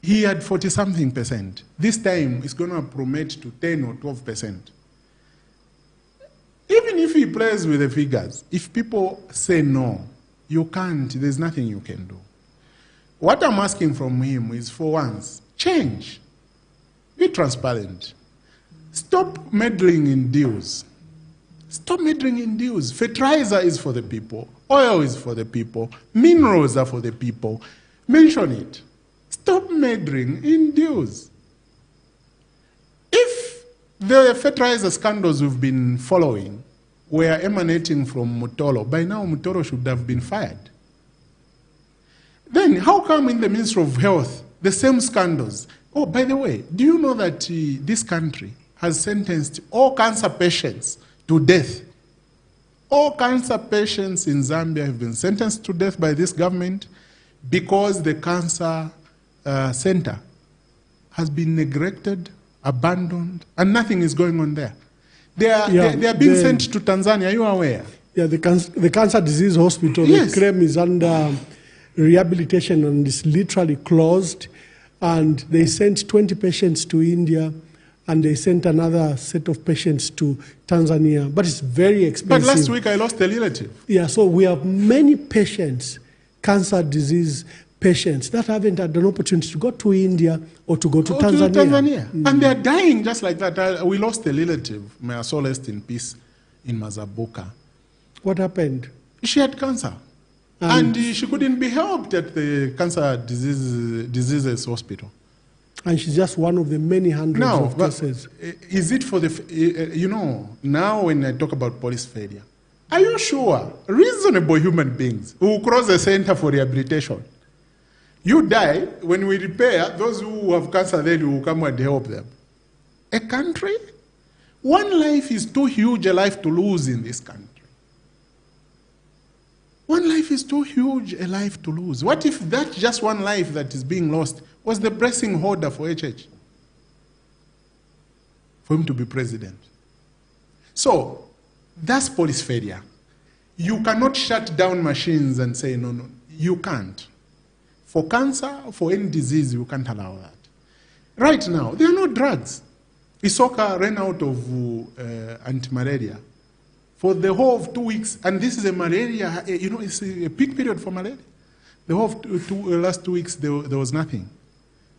he had 40-something%. This time, it's going to promote to 10 or 12%. Even if he plays with the figures, if people say no, you can't, there's nothing you can do. What I'm asking from him is, for once, change. Be transparent. Stop meddling in deals. Stop meddling in deals. Fertilizer is for the people. Oil is for the people. Minerals are for the people. Mention it. Stop meddling in deals. If the fertilizer scandals we've been following were emanating from Mutolo, by now Mutolo should have been fired. Then how come in the Ministry of Health, the same scandals? Oh, by the way, do you know that this country has sentenced all cancer patients to death? All cancer patients in Zambia have been sentenced to death by this government because the cancer center has been neglected, abandoned, and nothing is going on there. They are being sent to Tanzania. Are you aware? Yeah, the Cancer Disease Hospital, yes. The claim is under rehabilitation and is literally closed. And they sent 20 patients to India, and they sent another set of patients to Tanzania. But it's very expensive. But last week I lost a relative. Yeah, so we have many patients, cancer disease patients, that haven't had an opportunity to go to India or to go to Tanzania. And they're dying just like that. We lost a relative, may her soul rest in peace, in Mazabuka. What happened? She had cancer. And she couldn't be helped at the Cancer Diseases Hospital. And she's just one of the many hundreds of cases. Is it for the, you know, now when I talk about police failure, are you sure reasonable human beings who cross the center for rehabilitation, you die, when we repair, those who have cancer then will come and help them? A country? One life is too huge a life to lose in this country. One life is too huge a life to lose. What if that just one life that is being lost was the blessing holder for HH? For him to be president. So, that's police failure. You cannot shut down machines and say, no, you can't. For cancer, for any disease, you can't allow that. Right now, there are no drugs. Isoka ran out of anti-malaria for the whole of 2 weeks, and this is a malaria, you know, it's a peak period for malaria. The whole of last 2 weeks, there was nothing.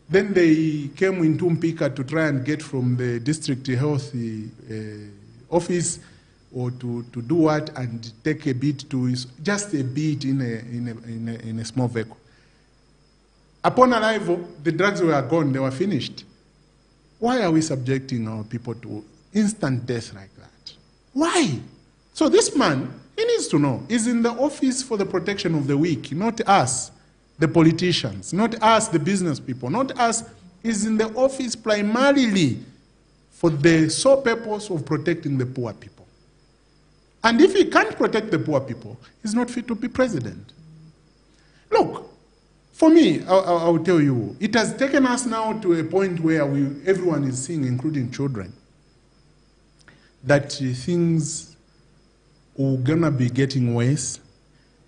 Then they came into Mpika to try and get from the district health office or to do what, and take a bit to, just a bit in a small vehicle. Upon arrival, the drugs were gone, they were finished. Why are we subjecting our people to instant death like that? Why? So this man, he needs to know, is in the office for the protection of the weak, not us, the politicians, not us, the business people, not us. He's in the office primarily for the sole purpose of protecting the poor people. And if he can't protect the poor people, he's not fit to be president. Look, for me, I'll tell you, it has taken us now to a point where everyone is seeing, including children, that things are going to be getting worse.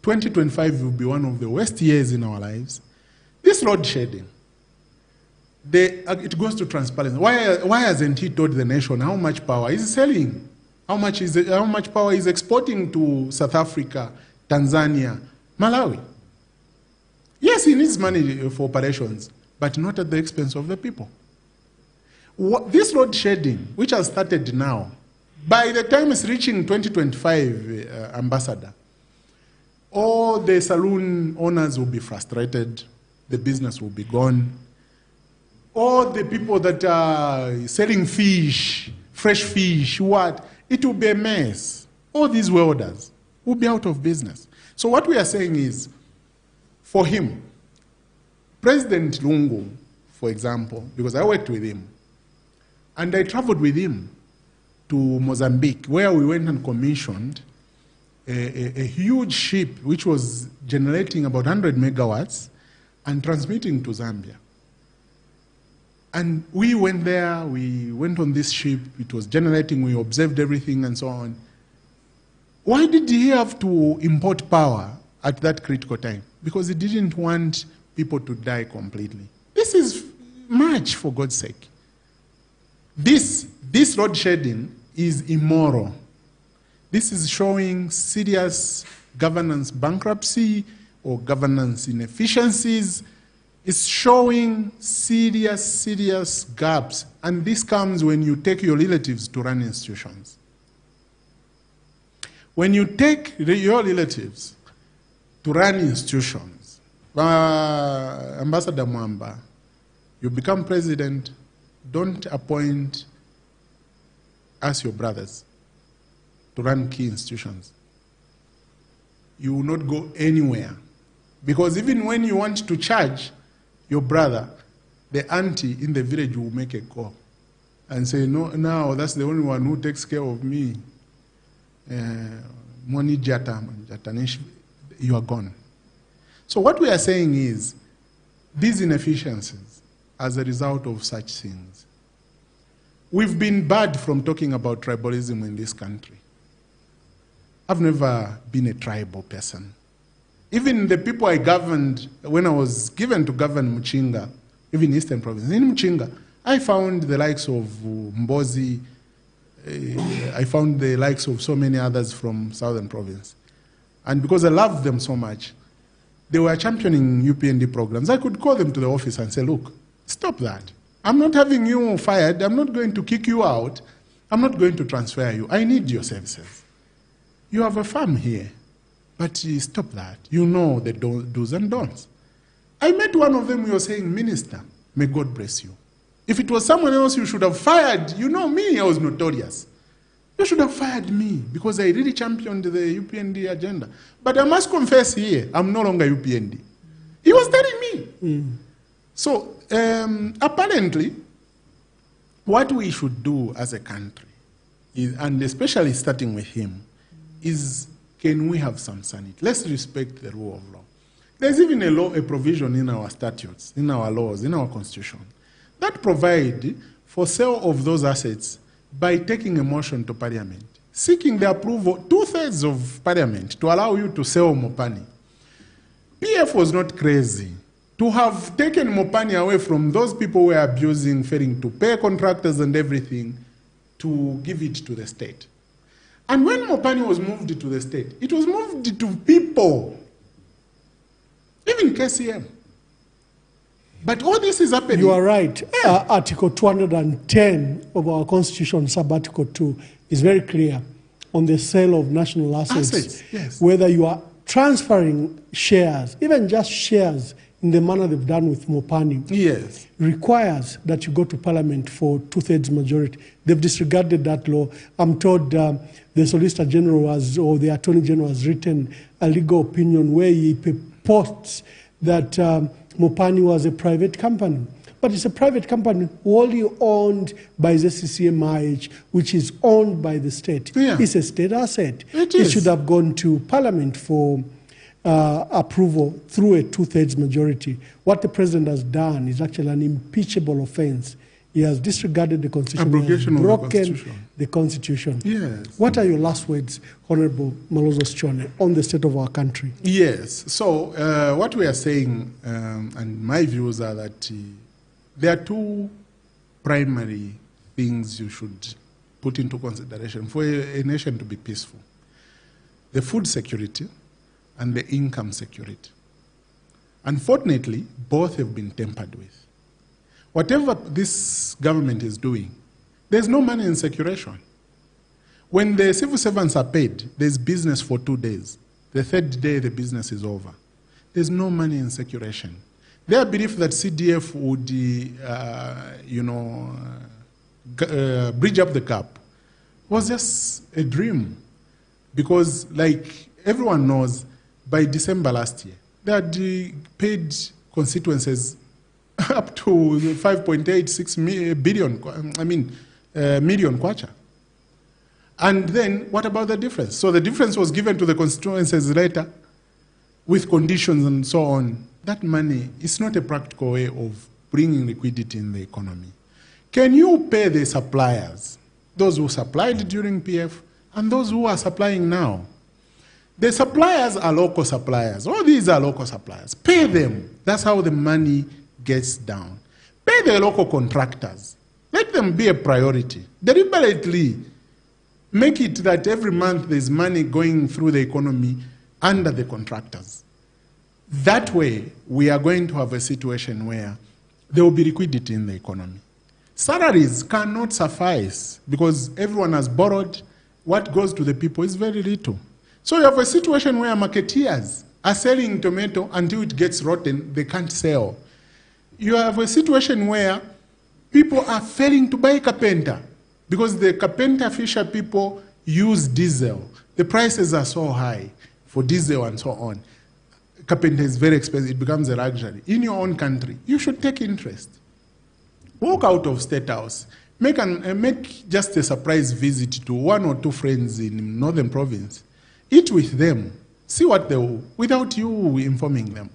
2025 will be one of the worst years in our lives. This load shedding, it goes to transparency. Why hasn't he told the nation how much power he's selling? How much power he's exporting to South Africa, Tanzania, Malawi? Yes, he needs money for operations, but not at the expense of the people. This load shedding, which has started now, by the time it's reaching 2025, Ambassador, all the saloon owners will be frustrated, the business will be gone. All the people that are selling fish, fresh fish, it will be a mess. All these welders will be out of business. So what we are saying is, for him, President Lungu, for example, because I worked with him, and I traveled with him to Mozambique, where we went and commissioned a huge ship which was generating about 100 megawatts and transmitting to Zambia. And we went there, we went on this ship, it was generating, we observed everything and so on. Why did he have to import power at that critical time? Because he didn't want people to die completely. This is much, for God's sake. This load shedding is immoral. This is showing serious governance bankruptcy or governance inefficiencies. It's showing serious gaps. And this comes when you take your relatives to run institutions. When you take your relatives to run institutions, Ambassador Mwamba, you become president, don't appoint us, your brothers, to run key institutions. You will not go anywhere. Because even when you want to charge your brother, the auntie in the village will make a call and say, no, now that's the only one who takes care of me. Moni Jata, you are gone. So what we are saying is, these inefficiencies as a result of such things. We've been barred from talking about tribalism in this country. I've never been a tribal person. Even the people I governed, when I was given to govern Muchinga, even Eastern Province, in Muchinga, I found the likes of Mbozi, I found the likes of so many others from Southern Province. And because I loved them so much, they were championing UPND programs. I could call them to the office and say, look, stop that. I'm not having you fired. I'm not going to kick you out. I'm not going to transfer you. I need your services. You have a farm here, but stop that. You know the do's and don'ts. I met one of them who was saying, Minister, may God bless you. If it was someone else you should have fired, you know me, I was notorious. You should have fired me because I really championed the UPND agenda. But I must confess here, I'm no longer UPND. He was telling me. So apparently, what we should do as a country, is, and especially starting with him, is can we have some sanity? Let's respect the rule of law. There's even a provision in our statutes, in our laws, in our constitution, that provide for sale of those assets by taking a motion to Parliament, seeking the approval, 2/3 of Parliament, to allow you to sell Mopani. PF was not crazy to have taken Mopani away from those people who were abusing, failing to pay contractors and everything, to give it to the state. And when Mopani was moved to the state, it was moved to people, even KCM. But all this is happening. You are right. Yeah. Article 210 of our Constitution, sub-article 2, is very clear on the sale of national assets. Yes. Whether you are transferring shares, even just shares in the manner they've done with Mopani, Yes. requires that you go to Parliament for 2/3 majority. They've disregarded that law. I'm told the Solicitor General or the Attorney General has written a legal opinion where he purports that Mopani was a private company. But it's a private company wholly owned by the CCMIH, which is owned by the state. Yeah. It's a state asset. It It is. should have gone to Parliament for approval through a 2/3 majority. What the president has done is actually an impeachable offense. He has disregarded the Constitution. Abrogation he has of the broken Constitution. the Constitution. Yes. What are your last words, Honorable Malozo Sichone, on the state of our country? Yes. So what we are saying, and my views are that there are two primary things you should put into consideration for a nation to be peaceful: the food security and the income security. Unfortunately, both have been tampered with. Whatever this government is doing, there's no money in circulation. When the civil servants are paid, there's business for 2 days. The third day, the business is over. There's no money in circulation. Their belief that CDF would, bridge up the gap was just a dream. Because, like everyone knows, by December last year, they had paid constituencies up to 5.86 million kwacha. And then, what about the difference? So the difference was given to the constituencies later with conditions and so on. That money is not a practical way of bringing liquidity in the economy. Can you pay the suppliers, those who supplied during PF and those who are supplying now? The suppliers are local suppliers. All these are local suppliers. Pay them. That's how the money gets down. Pay the local contractors. Let them be a priority. Deliberately make it that every month there's money going through the economy under the contractors. That way, we are going to have a situation where there will be liquidity in the economy. Salaries cannot suffice because everyone has borrowed. What goes to the people is very little. So you have a situation where marketeers are selling tomato until it gets rotten, they can't sell. You have a situation where people are failing to buy carpenter because the carpenter fisher people use diesel. The prices are so high for diesel and so on. Carpenter is very expensive. It becomes a luxury. In your own country, you should take interest. Walk out of State House. Make just a surprise visit to 1 or 2 friends in Northern Province. Eat with them. See what they will, without you informing them.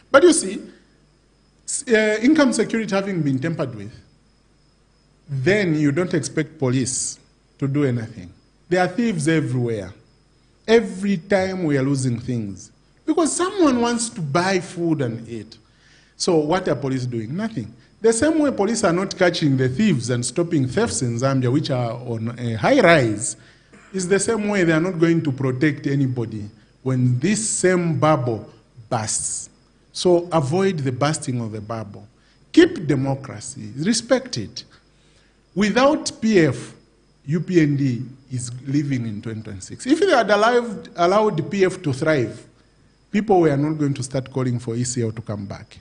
But you see, income security having been tampered with, then you don't expect police to do anything. There are thieves everywhere. Every time we are losing things. Because someone wants to buy food and eat. So what are police doing? Nothing. The same way police are not catching the thieves and stopping thefts in Zambia, which are on a high rise, is the same way they are not going to protect anybody when this same bubble bursts. So avoid the bursting of the bubble. Keep democracy. Respect it. Without PF, UPND is living in 2026. If they had allowed PF to thrive, people were not going to start calling for ECL to come back.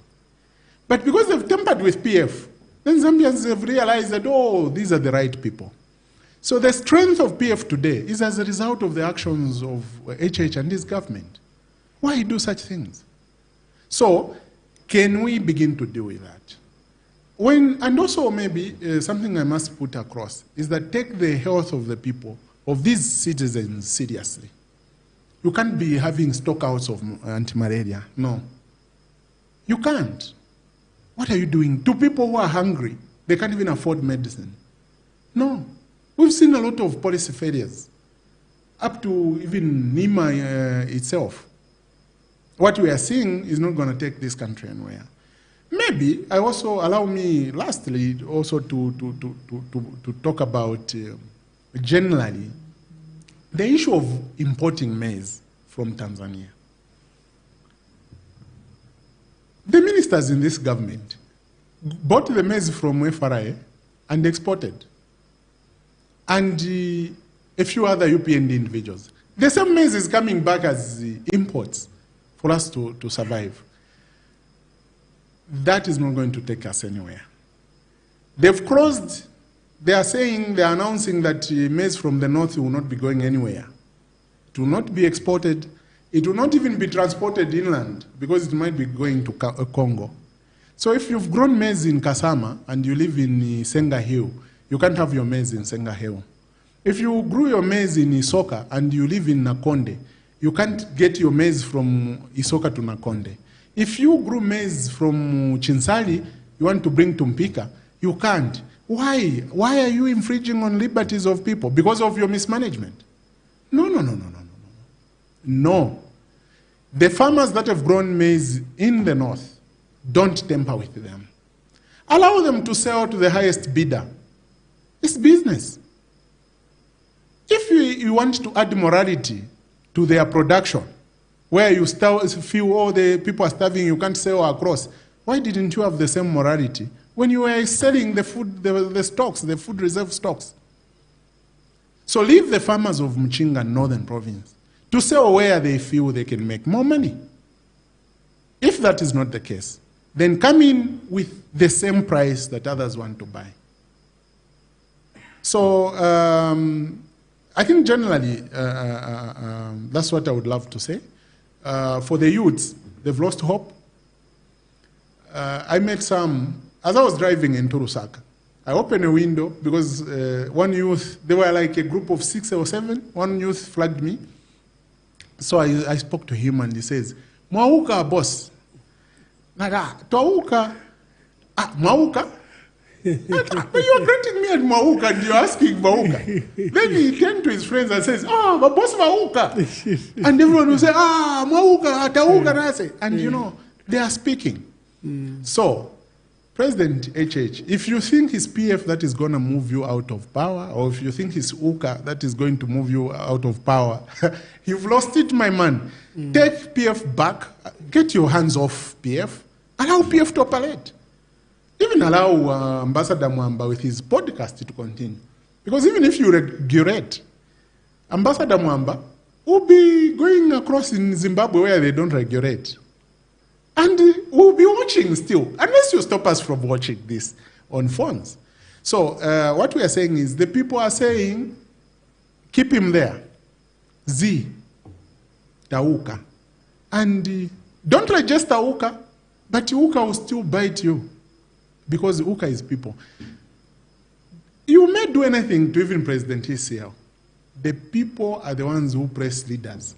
But because they've tampered with PF, then Zambians have realized that, oh, these are the right people. So the strength of PF today is as a result of the actions of HH and his government. Why do such things? So can we begin to deal with that? And also maybe something I must put across is that take the health of the people, of these citizens seriously. You can't be having stockouts of anti-malaria. No. You can't. What are you doing? To people who are hungry, they can't even afford medicine. No. We've seen a lot of policy failures, up to even NEMA itself. What we are seeing is not going to take this country anywhere. Maybe, allow me lastly also to talk about generally the issue of importing maize from Tanzania. The ministers in this government bought the maize from FRA and exported. And a few other UPND individuals. The same maize is coming back as imports for us to survive. that is not going to take us anywhere. They've closed, they are announcing that maize from the north will not be going anywhere. It will not be exported. It will not even be transported inland because it might be going to Congo. So if you've grown maize in Kasama and you live in Senga Hill, you can't have your maize in Senga Hill. If you grew your maize in Isoka and you live in Nakonde, you can't get your maize from Isoka to Nakonde. If you grew maize from Chinsali, you want to bring to Mpika, you can't. Why? Why are you infringing on liberties of people? Because of your mismanagement? No. No. The farmers that have grown maize in the north, don't tamper with them. Allow them to sell to the highest bidder. It's business. If you want to add morality to their production, where you still feel, oh, the people are starving, you can't sell across, why didn't you have the same morality when you were selling the food, the stocks, the food reserve stocks? So leave the farmers of Muchinga Northern Province to sell where they feel they can make more money. If that is not the case, then come in with the same price that others want to buy. So I think generally that's what I would love to say. For the youths, they've lost hope. I met some, as I was driving into Lusaka, I opened a window because one youth, they were like a group of 6 or 7, one youth flagged me. So I spoke to him and he says, Mwauka, boss. Nada, Twauka. Ah, Mwauka? You're greeting me at Mwauka and you're asking Mwauka. Then he turned to his friends and says, oh, but boss Mwauka. And everyone will say, ah, Mwauka, Atauka Nase. And you know, they are speaking. So, President HH, if you think it's PF that is going to move you out of power, or if you think it's UKA that is going to move you out of power, you've lost it, my man. Take PF back, get your hands off PF, allow PF to operate. Even allow Ambassador Mwamba with his podcast to continue. Because even if you regulate, Ambassador Mwamba will be going across in Zimbabwe where they don't regulate. And we'll be watching still, unless you stop us from watching this on phones. So what we are saying is the people are saying, keep him there. Z, Tauka. And don't register UKA, but UKA will still bite you. Because UKA is people. You may do anything to even President TCL. The people are the ones who press leaders.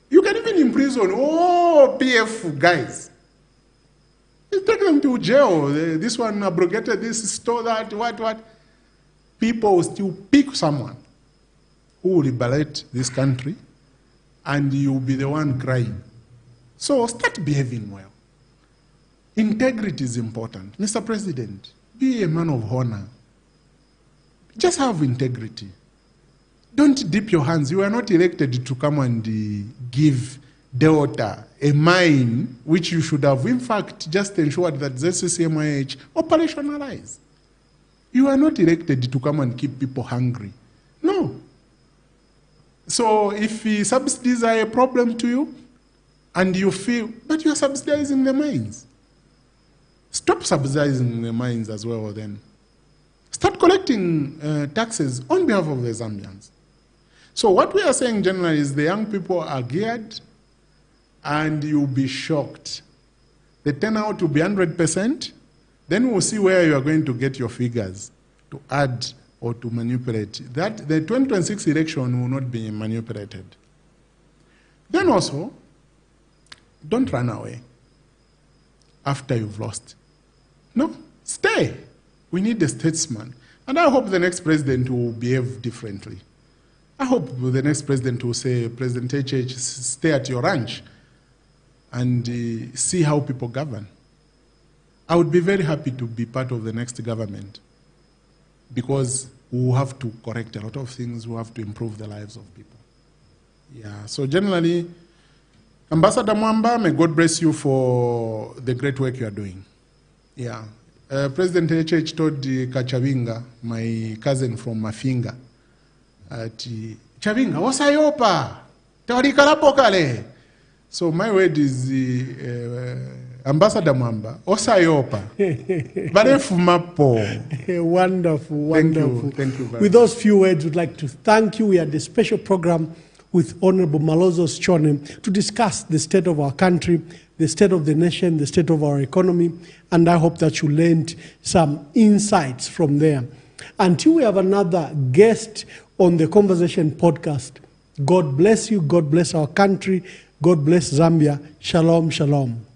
You can even imprison all PF guys. You take them to jail. This one abrogated this, stole that, what. People will still pick someone who will liberate this country, and you'll be the one crying. So start behaving well. Integrity is important. Mr. President, be a man of honor. Just have integrity. Don't dip your hands. You are not elected to come and give Delta a mine, which you should have, in fact, just ensured that ZCCMIH operationalize. You are not elected to come and keep people hungry. No. So if subsidies are a problem to you, and you feel, but you are subsidizing the mines. Stop subsidizing the mines as well then. Start collecting taxes on behalf of the Zambians. So what we are saying generally is the young people are geared, and you'll be shocked. The turnout will be 100%, then we'll see where you are going to get your figures to add or to manipulate. That the 2026 election will not be manipulated. Then also, don't run away after you've lost. No, stay. We need a statesman. And I hope the next president will behave differently. I hope the next president will say, President HH, stay at your ranch and see how people govern. I would be very happy to be part of the next government because we will have to correct a lot of things. We have to improve the lives of people. Yeah, so generally, Ambassador Mwamba, may God bless you for the great work you are doing. Yeah. President HH told Kachavinga, my cousin from Mafinga, Chavinga, wasayopa, tawarikalapo kale. So my word is Ambassador Mwamba, Osayopa, Barefumapo. Wonderful, wonderful. Thank you very With those few words, we'd like to thank you. We had a special program with Honorable Malozo Sichone to discuss the state of our country, the state of the nation, the state of our economy, and I hope that you learned some insights from there. Until we have another guest on the Conversation podcast, God bless you, God bless our country, God bless Zambia. Shalom, shalom.